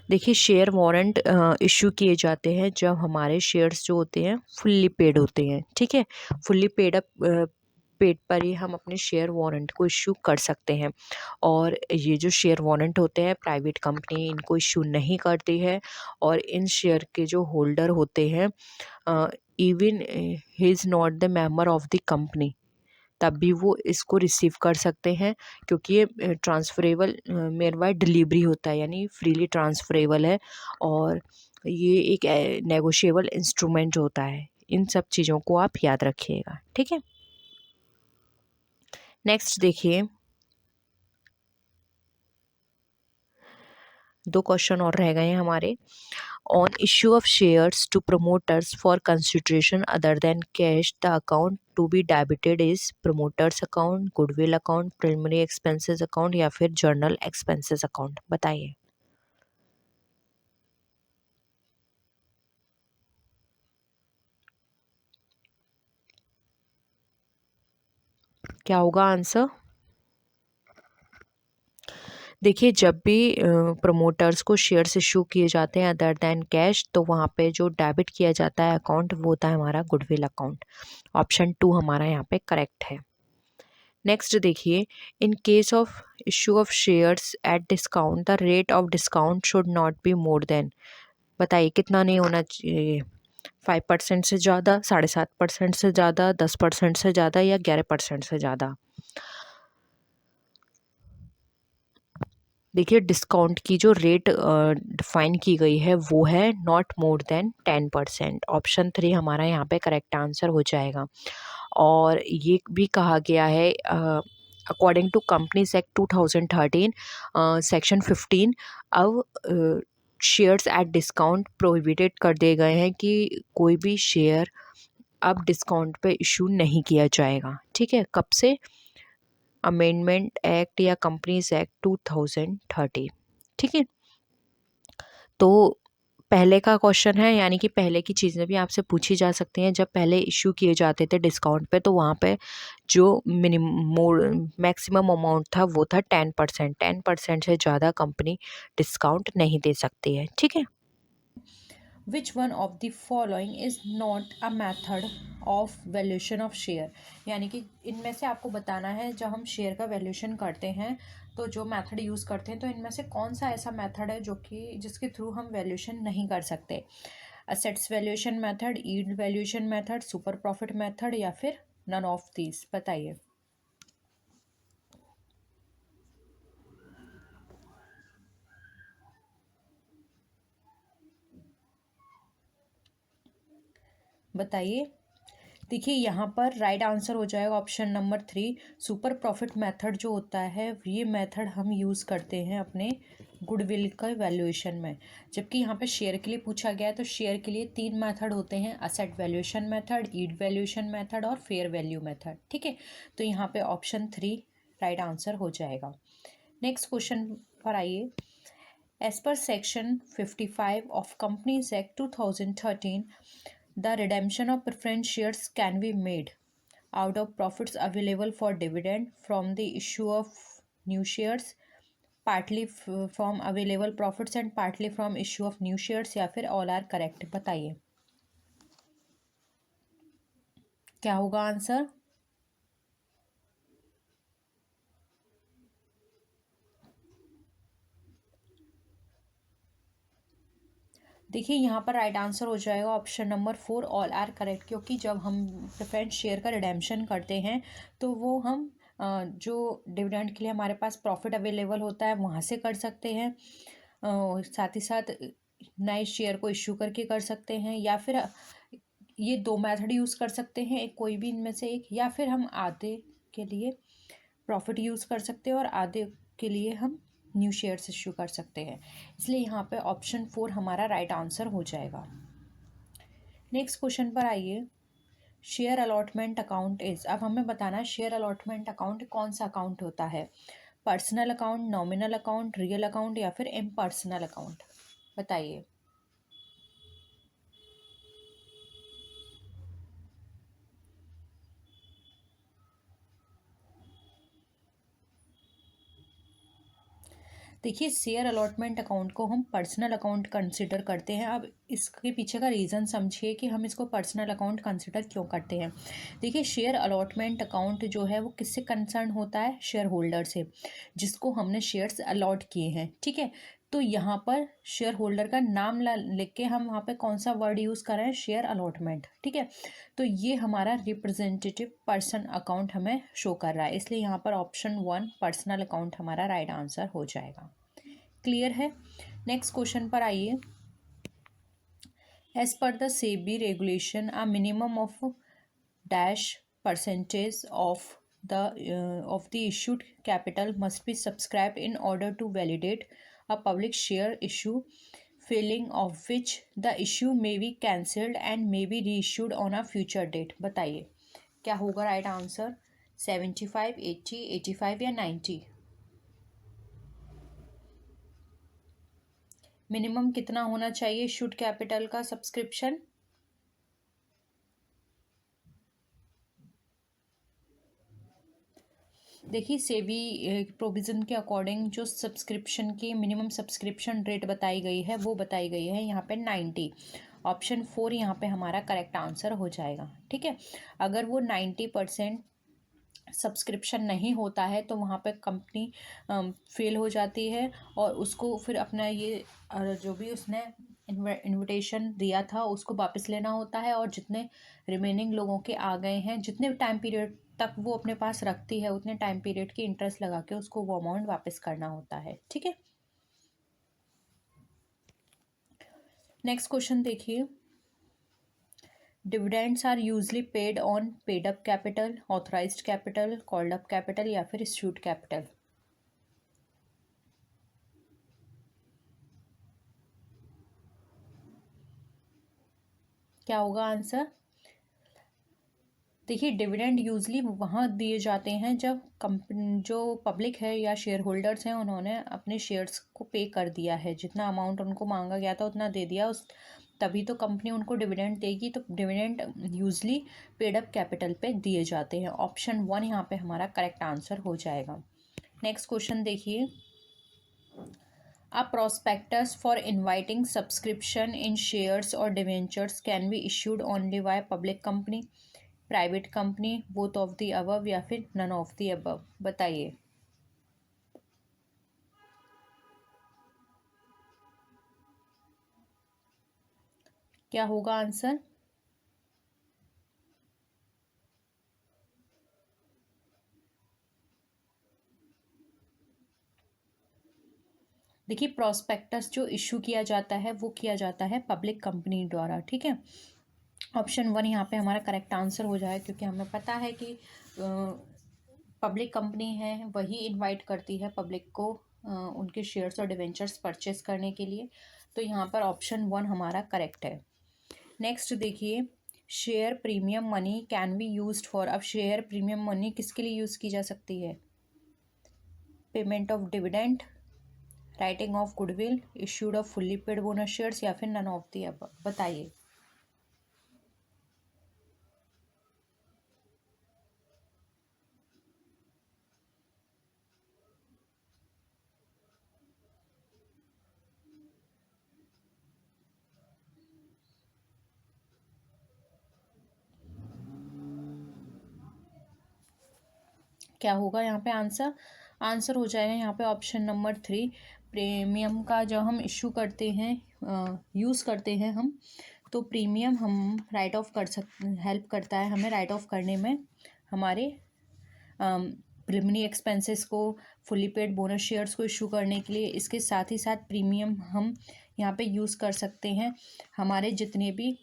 देखिए share warrant issue किए जाते हैं जब हमारे shares जो होते हैं fully paid होते हैं। ठीक है, फुल्ली पेड अप पेड पर ही हम अपने शेयर वारंट को इशू कर सकते हैं। और ये जो शेयर वारंट होते हैं प्राइवेट कंपनी इनको इशू नहीं करती है, और इन शेयर के जो होल्डर होते हैं even he is not the member of the company, तब भी वो इसको रिसीव कर सकते हैं, क्योंकि ये ट्रांसफरेबल मेयर बाय डिलीवरी होता है, यानी फ्रीली ट्रांसफरेबल है, और ये एक नेगोशिएबल इंस्ट्रूमेंट होता है। इन सब चीज़ों को आप याद रखिएगा। ठीक है, नेक्स्ट देखिए, 2 क्वेश्चन और रह गए हैं हमारे। On issue of shares to promoters for consideration other than cash, the account to be debited is promoters account, goodwill account, preliminary expenses account या फिर जर्नल एक्सपेंसेस अकाउंट? बताइए। क्या होगा आंसर? देखिए जब भी प्रमोटर्स को शेयर्स इशू किए जाते हैं अदर देन कैश, तो वहाँ पे जो डेबिट किया जाता है अकाउंट वो होता है हमारा गुडविल अकाउंट। ऑप्शन 2 हमारा यहाँ पे करेक्ट है। नेक्स्ट देखिए, in case of issue of shares at discount the rate of discount should not be more than. बताइए कितना नहीं होना चाहिए? 5% से ज़्यादा, 7.5% से ज़्यादा, 10% से ज़्यादा या 11% से ज़्यादा? देखिए डिस्काउंट की जो रेट डिफाइन की गई है वो है नॉट मोर देन 10%। ऑप्शन 3 हमारा यहाँ पे करेक्ट आंसर हो जाएगा। और ये भी कहा गया है according to companies act 2013 section 15, अब शेयर्स एट डिस्काउंट प्रोहिबिटेड कर दिए गए हैं कि कोई भी शेयर अब डिस्काउंट पे इशू नहीं किया जाएगा। ठीक है, कब से? अमेंडमेंट एक्ट या कंपनीज एक्ट 2013। ठीक है, तो पहले का क्वेश्चन है, यानी कि पहले की चीज़ें भी आपसे पूछी जा सकती हैं। जब पहले इशू किए जाते थे डिस्काउंट पे, तो वहाँ पे जो मैक्सिमम अमाउंट था वो था 10%। 10% से ज़्यादा कंपनी डिस्काउंट नहीं दे सकती है। ठीक है, which one of the following is not a method of valuation of share? यानी कि इनमें से आपको बताना है जब हम शेयर का वैल्यूएशन करते हैं तो जो मेथड यूज़ करते हैं, तो इनमें से कौन सा ऐसा मेथड है जो कि जिसके थ्रू हम वैल्यूएशन नहीं कर सकते? Assets valuation method, yield valuation method, super profit method या फिर नन ऑफ दीज? बताइए। बताइए, देखिए यहाँ पर राइट आंसर हो जाएगा option number 3। Super profit method जो होता है ये मेथड हम यूज़ करते हैं अपने गुडविल का वैल्यूएशन में। जबकि यहाँ पे शेयर के लिए पूछा गया है तो शेयर के लिए 3 मेथड होते हैं, asset valuation method, yield valuation method और फेयर वैल्यू मेथड। ठीक है, तो यहाँ पे ऑप्शन 3 राइट आंसर हो जाएगा। नेक्स्ट क्वेश्चन पर आइए। As per section 55 of companies act 2013, the redemption of preference shares can be made out of profits available for dividend from the issue of new shares, partly from available profits and partly from issue of new shares, या फिर all are correct। बताइए क्या होगा answer. देखिए यहाँ पर right answer हो जाएगा option number 4 all are correct, क्योंकि जब हम प्रेफरेंस शेयर का रिडेम्पशन करते हैं तो वो हम जो डिविडेंड के लिए हमारे पास प्रॉफिट अवेलेबल होता है वहाँ से कर सकते हैं, साथ ही साथ नए शेयर को इश्यू करके कर सकते हैं, या फिर ये 2 मेथड यूज़ कर सकते हैं, एक कोई भी इनमें से एक, या फिर हम आधे के लिए प्रॉफिट यूज़ कर सकते हैं और आधे के लिए हम न्यू शेयर्स इश्यू कर सकते हैं। इसलिए यहाँ पे ऑप्शन 4 हमारा राइट आंसर हो जाएगा। नेक्स्ट क्वेश्चन पर आइए। शेयर अलॉटमेंट अकाउंट इज, अब हमें बताना है शेयर अलॉटमेंट अकाउंट कौन सा अकाउंट होता है। Personal account, nominal account, real account या फिर इम्पर्सनल अकाउंट। बताइए देखिए शेयर अलॉटमेंट अकाउंट को हम पर्सनल अकाउंट कंसिडर करते हैं। अब इसके पीछे का रीज़न समझिए कि हम इसको पर्सनल अकाउंट कंसिडर क्यों करते हैं। देखिए शेयर अलॉटमेंट अकाउंट जो है वो किससे कंसर्न होता है, शेयर होल्डर से, जिसको हमने शेयर्स अलॉट किए हैं। ठीक है, तो यहाँ पर शेयर होल्डर का नाम लिख के हम वहाँ पे कौन सा वर्ड यूज़ कर रहे हैं, शेयर अलॉटमेंट। ठीक है, तो ये हमारा रिप्रेजेंटेटिव पर्सन अकाउंट हमें शो कर रहा है, इसलिए यहाँ पर ऑप्शन 1 पर्सनल अकाउंट हमारा राइट आंसर हो जाएगा। क्लियर है। नेक्स्ट क्वेश्चन पर आइए। As per the SEBI regulation a minimum of dash percentage of the issued capital must be subscribed in order to validate a public share issue, failing of which the issue may be cancelled and may be reissued on a future date। बताइए क्या होगा right answer, 75, 80, 85 या 90। Minimum कितना होना चाहिए issued capital का subscription. देखिए SEBI provision के अकॉर्डिंग जो सब्सक्रिप्शन की मिनिमम सब्सक्रिप्शन रेट बताई गई है वो बताई गई है यहाँ पे 90। ऑप्शन 4 यहाँ पे हमारा करेक्ट आंसर हो जाएगा। ठीक है, अगर वो 90% सब्सक्रिप्शन नहीं होता है तो वहाँ पे कंपनी फेल हो जाती है और उसको फिर अपना ये जो भी उसने इनविटेशन दिया था उसको वापस लेना होता है, और जितने रिमेनिंग लोगों के आ गए हैं, जितने टाइम पीरियड तक वो अपने पास रखती है उतने टाइम पीरियड की इंटरेस्ट लगा के उसको वो अमाउंट वापस करना होता है। ठीक है, नेक्स्ट क्वेश्चन देखिए। Dividends are usually paid on paid up capital, authorised capital, called up capital या फिर इश्यूड कैपिटल। क्या होगा आंसर। देखिए डिविडेंड यूजली वहाँ दिए जाते हैं जब कंपनी जो पब्लिक है या शेयर होल्डर्स हैं उन्होंने अपने शेयर्स को पे कर दिया है, जितना अमाउंट उनको मांगा गया था उतना दे दिया उस तभी तो कंपनी उनको डिविडेंड देगी। तो dividend usually paid up capital पे दिए जाते हैं। ऑप्शन 1 यहाँ पे हमारा करेक्ट आंसर हो जाएगा। नेक्स्ट क्वेश्चन देखिए। A prospectus for inviting subscription in shares or debentures can be issued only by public company, private company, both of the above या फिर नन ऑफ द अबव। बताइए क्या होगा आंसर। देखिए prospectus जो इशू किया जाता है वो किया जाता है पब्लिक कंपनी द्वारा। ठीक है, ऑप्शन 1 यहाँ पे हमारा करेक्ट आंसर हो जाए, क्योंकि हमें पता है कि पब्लिक कंपनी है वही इनवाइट करती है पब्लिक को उनके शेयर्स और डिवेंचर्स परचेस करने के लिए। तो यहाँ पर ऑप्शन 1 हमारा करेक्ट है। नेक्स्ट देखिए, share premium money can be used for. अब शेयर प्रीमियम मनी किसके लिए यूज़ की जा सकती है? Payment of dividend, writing of goodwill, issued off fully paid bonus shares, या फिर नन ऑफ दी अबव। बताइए। क्या होगा यहाँ पे आंसर? आंसर हो जाएगा यहाँ पे ऑप्शन नंबर 3। प्रीमियम का जब हम इशू करते हैं, यूज़ करते हैं हम, तो प्रीमियम हम राइट ऑफ कर हेल्प करता है हमें राइट ऑफ करने में, हमारे प्रिलिमिनरी एक्सपेंसेस को, फुली पेड बोनस शेयर्स को इशू करने के लिए। इसके साथ ही साथ प्रीमियम हम यहाँ पे यूज़ कर सकते हैं हमारे जितने भी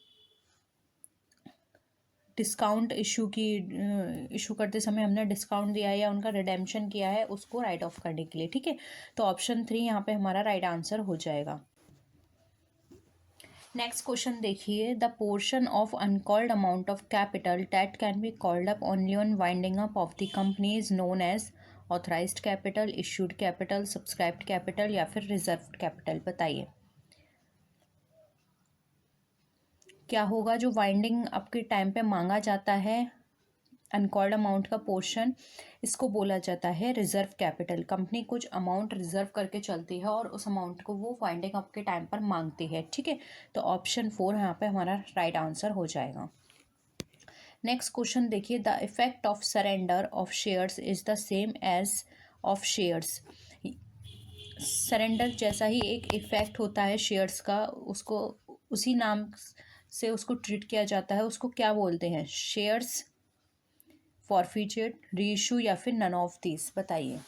डिस्काउंट इशू करते समय हमने डिस्काउंट दिया है या उनका रिडेम्पशन किया है, उसको राइट ऑफ करने के लिए। ठीक है, तो ऑप्शन 3 यहाँ पे हमारा राइट आंसर हो जाएगा। नेक्स्ट क्वेश्चन देखिए, the portion of uncalled amount of capital that can be called up only on winding up of the company is known as authorised capital, issued capital, subscribed capital, या फिर reserved capital. बताइए क्या होगा? जो winding up के time पे मांगा जाता है अनकॉल्ड अमाउंट का पोर्शन, इसको बोला जाता है रिजर्व कैपिटल। कंपनी कुछ अमाउंट रिजर्व करके चलती है और उस अमाउंट को वो वाइंडिंग अप के टाइम पर मांगती है। ठीक है, तो ऑप्शन 4 यहाँ पे हमारा राइट आंसर हो जाएगा। नेक्स्ट क्वेश्चन देखिए, the effect of surrender of shares is the same as of shares. Surrender जैसा ही एक इफेक्ट होता है शेयर्स का, उसको उसी नाम से उसको ट्रीट किया जाता है। उसको क्या बोलते हैं? शेयर्स फॉरफीचर्ड, रीइशू, या फिर नन ऑफ दीज। बताइए।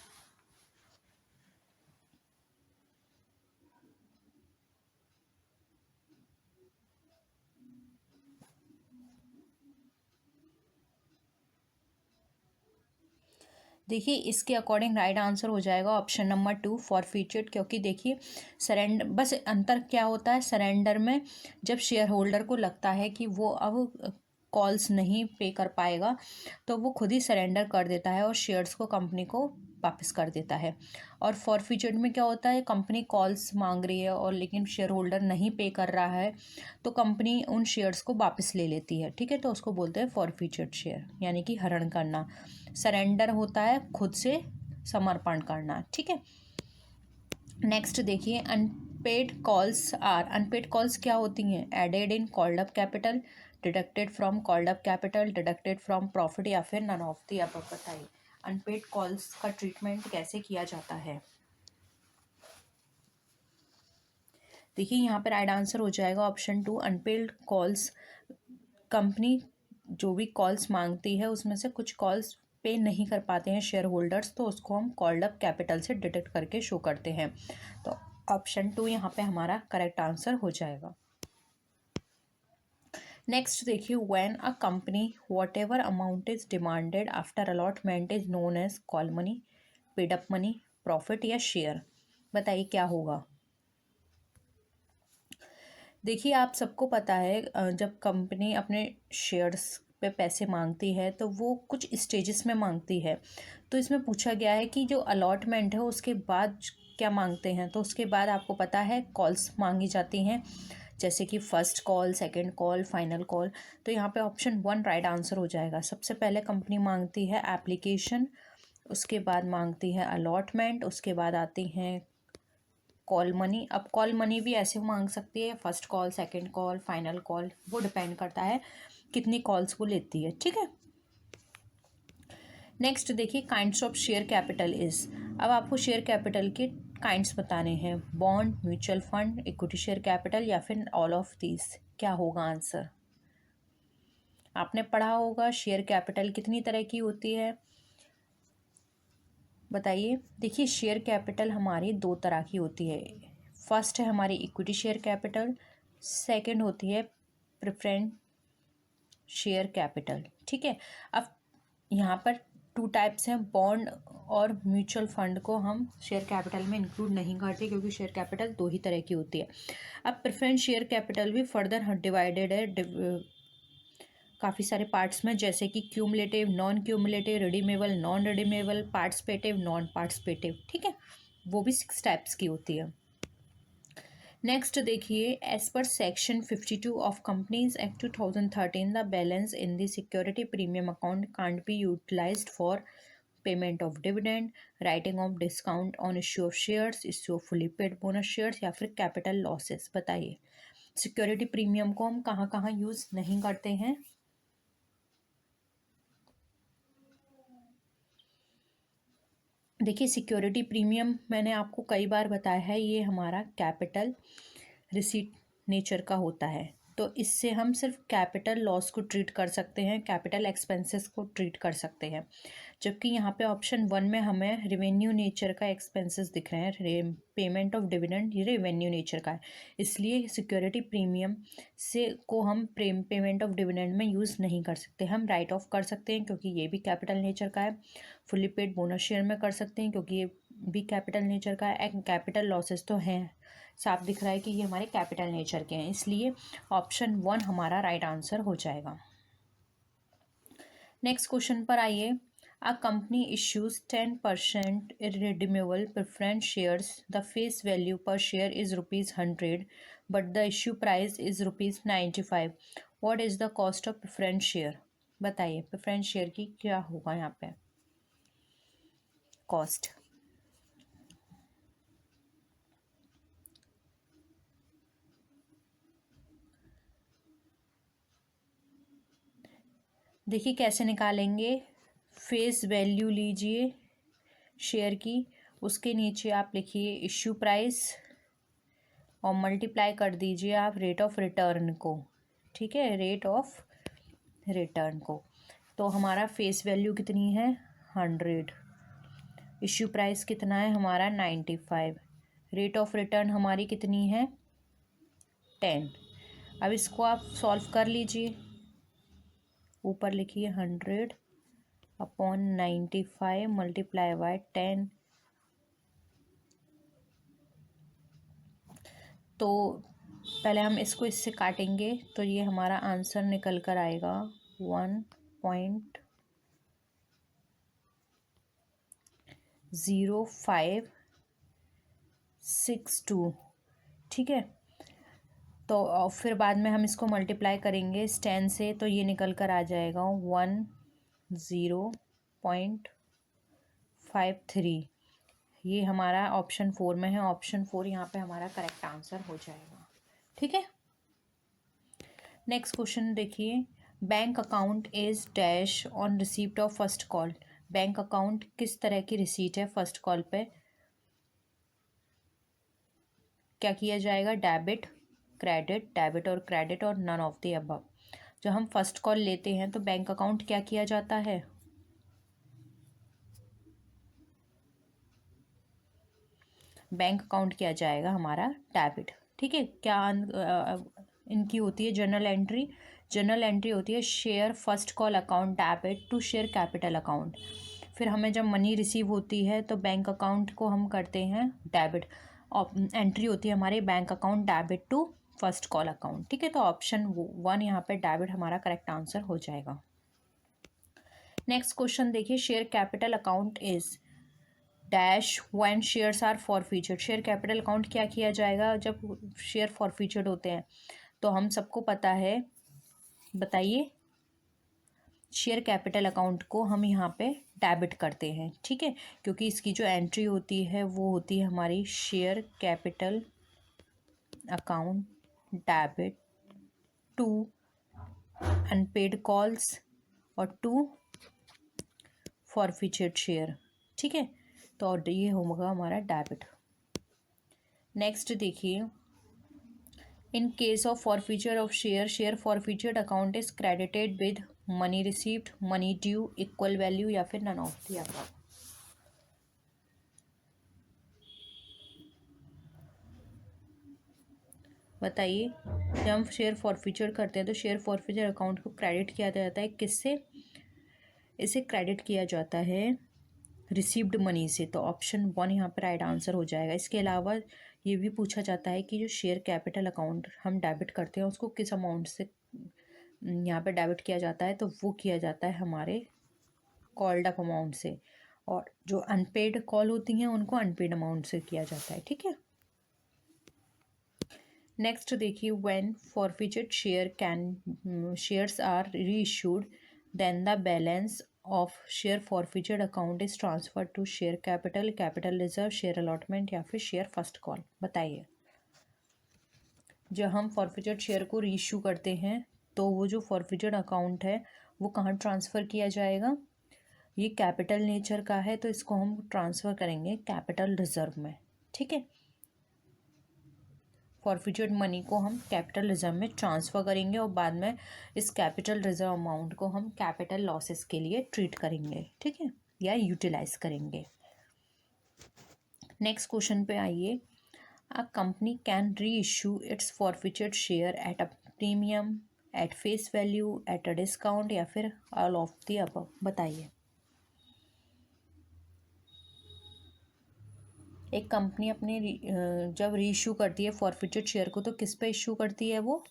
देखिए इसके अकॉर्डिंग राइट आंसर हो जाएगा ऑप्शन नंबर 2 फॉरफीचर्ड, क्योंकि देखिए सरेंडर, बस अंतर क्या होता है सरेंडर में, जब शेयर होल्डर को लगता है कि वो अब कॉल्स नहीं पे कर पाएगा तो वो खुद ही सरेंडर कर देता है और शेयर्स को कंपनी को वापस कर देता है। और फॉरफीचर्ड में क्या होता है, कंपनी कॉल्स मांग रही है और लेकिन शेयर होल्डर नहीं पे कर रहा है, तो कंपनी उन शेयर्स को वापस ले लेती है। ठीक है, तो उसको बोलते हैं फॉरफीचर्ड शेयर, यानी कि हरण करना। सरेंडर होता है खुद से समर्पण करना। ठीक है, नेक्स्ट देखिए, अनपेड कॉल्स क्या होती हैं? Added in called up capital, deducted from called up capital, deducted from profit, या फिर नन ऑफ द अबव। बताइए अनपेड कॉल्स का ट्रीटमेंट कैसे किया जाता है? देखिए यहाँ पर राइट आंसर हो जाएगा ऑप्शन 2 अनपेड कॉल्स। कंपनी जो भी कॉल्स मांगती है उसमें से कुछ कॉल्स पे नहीं कर पाते हैं शेयर होल्डर्स, तो उसको हम कॉल्ड अप कैपिटल से डिडक्ट करके शो करते हैं। तो ऑप्शन 2 यहाँ पे हमारा करेक्ट आंसर हो जाएगा। नेक्स्ट देखिए, when a company whatever amount is demanded after allotment is known as call money, paid up money, profit, या शेयर। बताइए क्या होगा? देखिए आप सबको पता है जब कंपनी अपने शेयर्स पे पैसे मांगती है तो वो कुछ स्टेजेस में मांगती है। तो इसमें पूछा गया है कि जो अलॉटमेंट है उसके बाद क्या मांगते हैं, तो उसके बाद आपको पता है कॉल्स मांगी जाती हैं, जैसे कि first call, second call, final call. तो यहाँ पे ऑप्शन 1 राइट आंसर हो जाएगा। सबसे पहले कंपनी मांगती है एप्लीकेशन, उसके बाद मांगती है अलॉटमेंट, उसके बाद आती हैं कॉल मनी। अब कॉल मनी भी ऐसे मांग सकती है, first call, second call, final call, वो डिपेंड करता है कितनी कॉल्स वो लेती है। ठीक है, नेक्स्ट देखिए, kinds of share capital is. अब आपको शेयर कैपिटल के काइंड्स बताने हैं, bond, mutual fund, equity share capital, या फिर ऑल ऑफ दीज। क्या होगा आंसर? आपने पढ़ा होगा शेयर कैपिटल कितनी तरह की होती है, बताइए। देखिए शेयर कैपिटल हमारी 2 तरह की होती है। फर्स्ट है हमारी इक्विटी शेयर कैपिटल, सेकंड होती है प्रेफरेंस शेयर कैपिटल। ठीक है, अब यहाँ पर 2 टाइप्स हैं, बॉन्ड और म्यूचुअल फंड को हम शेयर कैपिटल में इंक्लूड नहीं करते क्योंकि शेयर कैपिटल 2 ही तरह की होती है। अब प्रेफरेंस शेयर कैपिटल भी फर्दर डिवाइडेड है काफ़ी सारे पार्ट्स में, जैसे कि cumulative, non cumulative, redeemable, non redeemable, participative, non participative. ठीक है, वो भी 6 टाइप्स की होती है। नेक्स्ट देखिए, as per section 52 of companies act 2013 the balance in the security premium account can't be utilised for payment of dividend, writing off discount on issue of shares, issue of fully paid bonus shares या फिर capital losses. बताइए security premium को हम कहाँ कहाँ use नहीं करते हैं। देखिए सिक्योरिटी प्रीमियम मैंने आपको कई बार बताया है, ये हमारा कैपिटल रिसीट नेचर का होता है, तो इससे हम सिर्फ कैपिटल लॉस को ट्रीट कर सकते हैं, कैपिटल एक्सपेंसेस को ट्रीट कर सकते हैं। जबकि यहाँ पे ऑप्शन 1 में हमें रेवेन्यू नेचर का एक्सपेंसेस दिख रहे हैं, पेमेंट ऑफ डिविडेंड ये रेवेन्यू नेचर का है, इसलिए सिक्योरिटी प्रीमियम से को हम पेमेंट ऑफ डिविडेंड में यूज़ नहीं कर सकते। हम राइट ऑफ कर सकते हैं क्योंकि ये भी कैपिटल नेचर का है, फुली पेड बोनस शेयर में कर सकते हैं क्योंकि ये भी कैपिटल नेचर का है, कैपिटल लॉसेस तो हैं, साफ दिख रहा है कि ये हमारे कैपिटल नेचर के हैं, इसलिए ऑप्शन 1 हमारा राइट आंसर हो जाएगा। नेक्स्ट क्वेश्चन पर आइए, a company issues 10% irredeemable preference shares, the face value per share is ₹100 but the issue price is ₹95, what is the cost of preference share? बताइए preference share की क्या होगा यहाँ पे कॉस्ट। देखिए कैसे निकालेंगे, फेस वैल्यू लीजिए शेयर की, उसके नीचे आप लिखिए इश्यू प्राइस और मल्टीप्लाई कर दीजिए आप रेट ऑफ रिटर्न को। ठीक है, रेट ऑफ रिटर्न को, तो हमारा फेस वैल्यू कितनी है 100, इश्यू प्राइस कितना है हमारा 95, रेट ऑफ रिटर्न हमारी कितनी है 10। अब इसको आप सॉल्व कर लीजिए, ऊपर लिखिए 100 अपॉन 95 मल्टीप्लाई बाय 10, तो पहले हम इसको इससे काटेंगे तो ये हमारा आंसर निकल कर आएगा 1.0562। ठीक है, तो और फिर बाद में हम इसको मल्टीप्लाई करेंगे 10 से, तो ये निकल कर आ जाएगा 10.53। ये हमारा ऑप्शन 4 में है, ऑप्शन 4 यहाँ पे हमारा करेक्ट आंसर हो जाएगा। ठीक है, नेक्स्ट क्वेश्चन देखिए, bank account is dash on receipt of first call. Bank account किस तरह की रिसीट है फर्स्ट कॉल पे, क्या किया जाएगा, डेबिट और क्रेडिट और नन ऑफ द अबव। जब हम फर्स्ट कॉल लेते हैं तो बैंक अकाउंट क्या किया जाता है, बैंक अकाउंट किया जाएगा हमारा डेबिट। ठीक है, क्या इनकी होती है जनरल एंट्री होती है share first call account debit to share capital account. फिर हमें जब मनी रिसीव होती है तो बैंक अकाउंट को हम करते हैं डेबिट, एंट्री होती है हमारे bank account debit to first call account. ठीक है, तो ऑप्शन 1 यहाँ पे डेबिट हमारा करेक्ट आंसर हो जाएगा। नेक्स्ट क्वेश्चन देखिए, share capital account is dash when shares are forfeited. Share capital account क्या किया जाएगा जब शेयर फॉरफीचर्ड होते हैं, तो हम सबको पता है, बताइए शेयर कैपिटल अकाउंट को हम यहाँ पे डेबिट करते हैं। ठीक है, क्योंकि इसकी जो एंट्री होती है वो होती है हमारी share capital account debit to unpaid calls और टू फॉरफीचर्ड शेयर। ठीक है, तो ये होगा हमारा डेबिट। नेक्स्ट देखिए, in case of forfeiture of share forfeited account is credited with money received, money due, equal value या फिर नन ऑफ द अबव। बताइए। जब हम शेयर फॉरफीचर करते हैं तो शेयर फॉरफीचर अकाउंट को क्रेडिट किया जाता है किससे? इसे क्रेडिट किया जाता है रिसीव्ड मनी से। तो ऑप्शन 1 यहाँ पर राइट आंसर हो जाएगा। इसके अलावा ये भी पूछा जाता है कि जो शेयर कैपिटल अकाउंट हम डेबिट करते हैं उसको किस अमाउंट से यहाँ पर डेबिट किया जाता है, तो वो किया जाता है हमारे कॉल्ड अप अमाउंट से, और जो अनपेड कॉल होती हैं उनको अनपेड अमाउंट से किया जाता है। ठीक है। नेक्स्ट देखिए, when forfeited shares are reissued then the balance of share forfeited account is transfer to share capital, capital reserve, share allotment या फिर शेयर फर्स्ट कॉल। बताइए। जब हम फॉरफीचर्ड शेयर को री इशू करते हैं तो वो जो फॉरफीचर्ड अकाउंट है वो कहाँ ट्रांसफ़र किया जाएगा? ये कैपिटल नेचर का है तो इसको हम ट्रांसफ़र करेंगे कैपिटल रिजर्व में। ठीक है। फॉरफीचर्ड मनी को हम कैपिटल रिजर्व में ट्रांसफ़र करेंगे और बाद में इस कैपिटल रिजर्व अमाउंट को हम कैपिटल लॉसेस के लिए ट्रीट करेंगे। ठीक है, या यूटिलाइज करेंगे। नेक्स्ट क्वेश्चन पे आइए। A company can reissue its forfeited share at a premium, at face value, at a discount या फिर ऑल ऑफ द अबव। बताइए। एक कंपनी अपने जब री इशू करती है फॉरफीचर्ड शेयर को तो किस पे इशू करती है वो?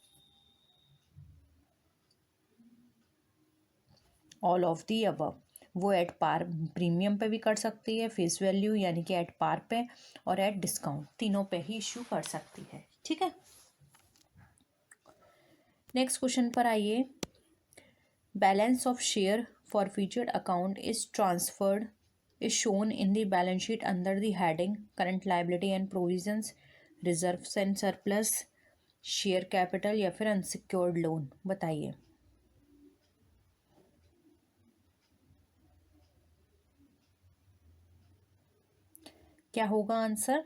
All of the above. वो एट पार प्रीमियम पे भी कर सकती है, फेस वैल्यू यानी कि एट पार पे, और एट डिस्काउंट, तीनों पे ही इशू कर सकती है। ठीक है। नेक्स्ट क्वेश्चन पर आइए। Balance of share forfeited account is transferred is shown in the balance sheet under the heading current liability and provisions, reserves and surplus, share capital या फिर अनसिक्योर्ड लोन। बताइए। क्या होगा आंसर?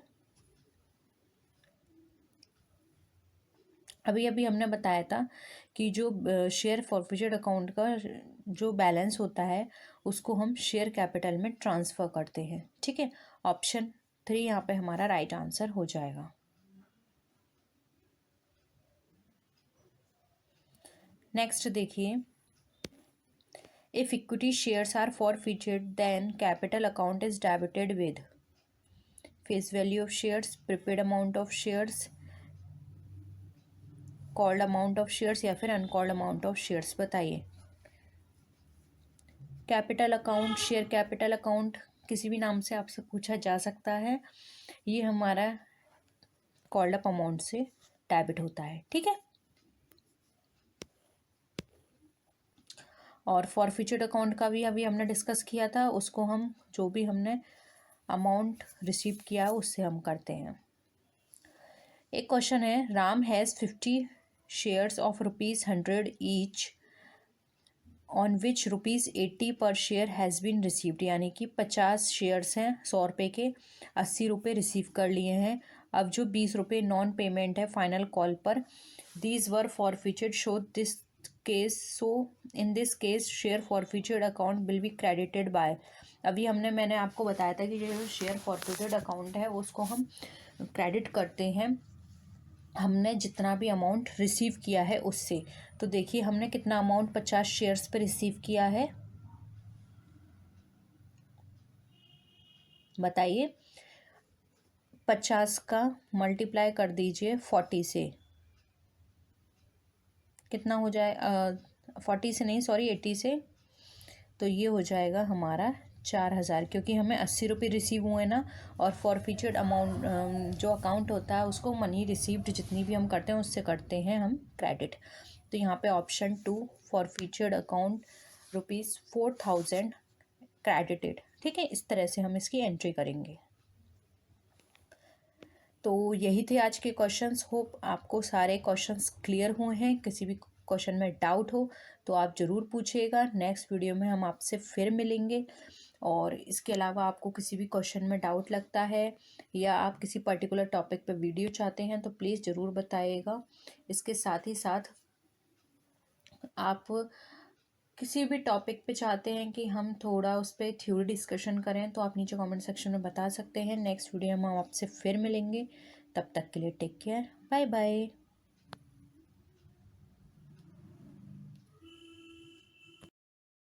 अभी अभी हमने बताया था कि जो शेयर फॉरफीचर्ड अकाउंट का जो बैलेंस होता है उसको हम शेयर कैपिटल में ट्रांसफ़र करते हैं। ठीक है। ऑप्शन 3 यहाँ पे हमारा राइट आंसर हो जाएगा। नेक्स्ट देखिए। If equity shares are forfeited then capital account is debited with face value of shares, prepaid amount of shares, called amount of shares या फिर अनकॉल्ड अमाउंट ऑफ शेयर्स। बताइए। Capital account, share capital account किसी भी नाम से आपसे पूछा जा सकता है। ये हमारा कॉल्ड अप अमाउंट से डेबिट होता है। ठीक है। और फॉरफीचर्ड अकाउंट का भी अभी हमने डिस्कस किया था, उसको हम जो भी हमने अमाउंट रिसीव किया उससे हम करते हैं। एक क्वेश्चन है, Ram has 50 shares of ₹100 each on which ₹80 पर शेयर हैज़ बीन रिसीव्ड, यानी कि 50 शेयर्स हैं 100 रुपये के, 80 रुपये रिसीव कर लिए हैं। अब जो 20 रुपये नॉन पेमेंट है फाइनल कॉल पर, these were forfeited, show this case, so in this case share forfeited account will be credited by. अभी मैंने आपको बताया था कि जो शेयर फॉरफीचर्ड अकाउंट है उसको हम क्रेडिट करते हैं हमने जितना भी अमाउंट रिसीव किया है उससे। तो देखिए हमने कितना अमाउंट 50 शेयर्स पे रिसीव किया है, बताइए। 50 का मल्टीप्लाई कर दीजिए 40 से, कितना हो जाए? 40 से नहीं, सॉरी 80 से, तो ये हो जाएगा हमारा 4000, क्योंकि हमें 80 रुपये रिसीव हुए ना। और फॉरफीचर्ड अमाउंट जो अकाउंट होता है उसको मनी रिसीव्ड जितनी भी हम करते हैं उससे करते हैं हम क्रेडिट। तो यहाँ पे ऑप्शन 2 फॉरफीचर्ड अकाउंट ₹4000 क्रेडिटेड। ठीक है, इस तरह से हम इसकी एंट्री करेंगे। तो यही थे आज के क्वेश्चंस। होप आपको सारे क्वेश्चंस क्लियर हुए हैं। किसी भी क्वेश्चन में डाउट हो तो आप ज़रूर पूछिएगा। नेक्स्ट वीडियो में हम आपसे फिर मिलेंगे। और इसके अलावा आपको किसी भी क्वेश्चन में डाउट लगता है या आप किसी पर्टिकुलर टॉपिक पे वीडियो चाहते हैं तो प्लीज़ ज़रूर बताइएगा। इसके साथ ही साथ आप किसी भी टॉपिक पे चाहते हैं कि हम थोड़ा उस पर थ्योरी डिस्कशन करें तो आप नीचे कमेंट सेक्शन में बता सकते हैं। नेक्स्ट वीडियो में हम आपसे फिर मिलेंगे। तब तक के लिए टेक केयर, बाय बाय।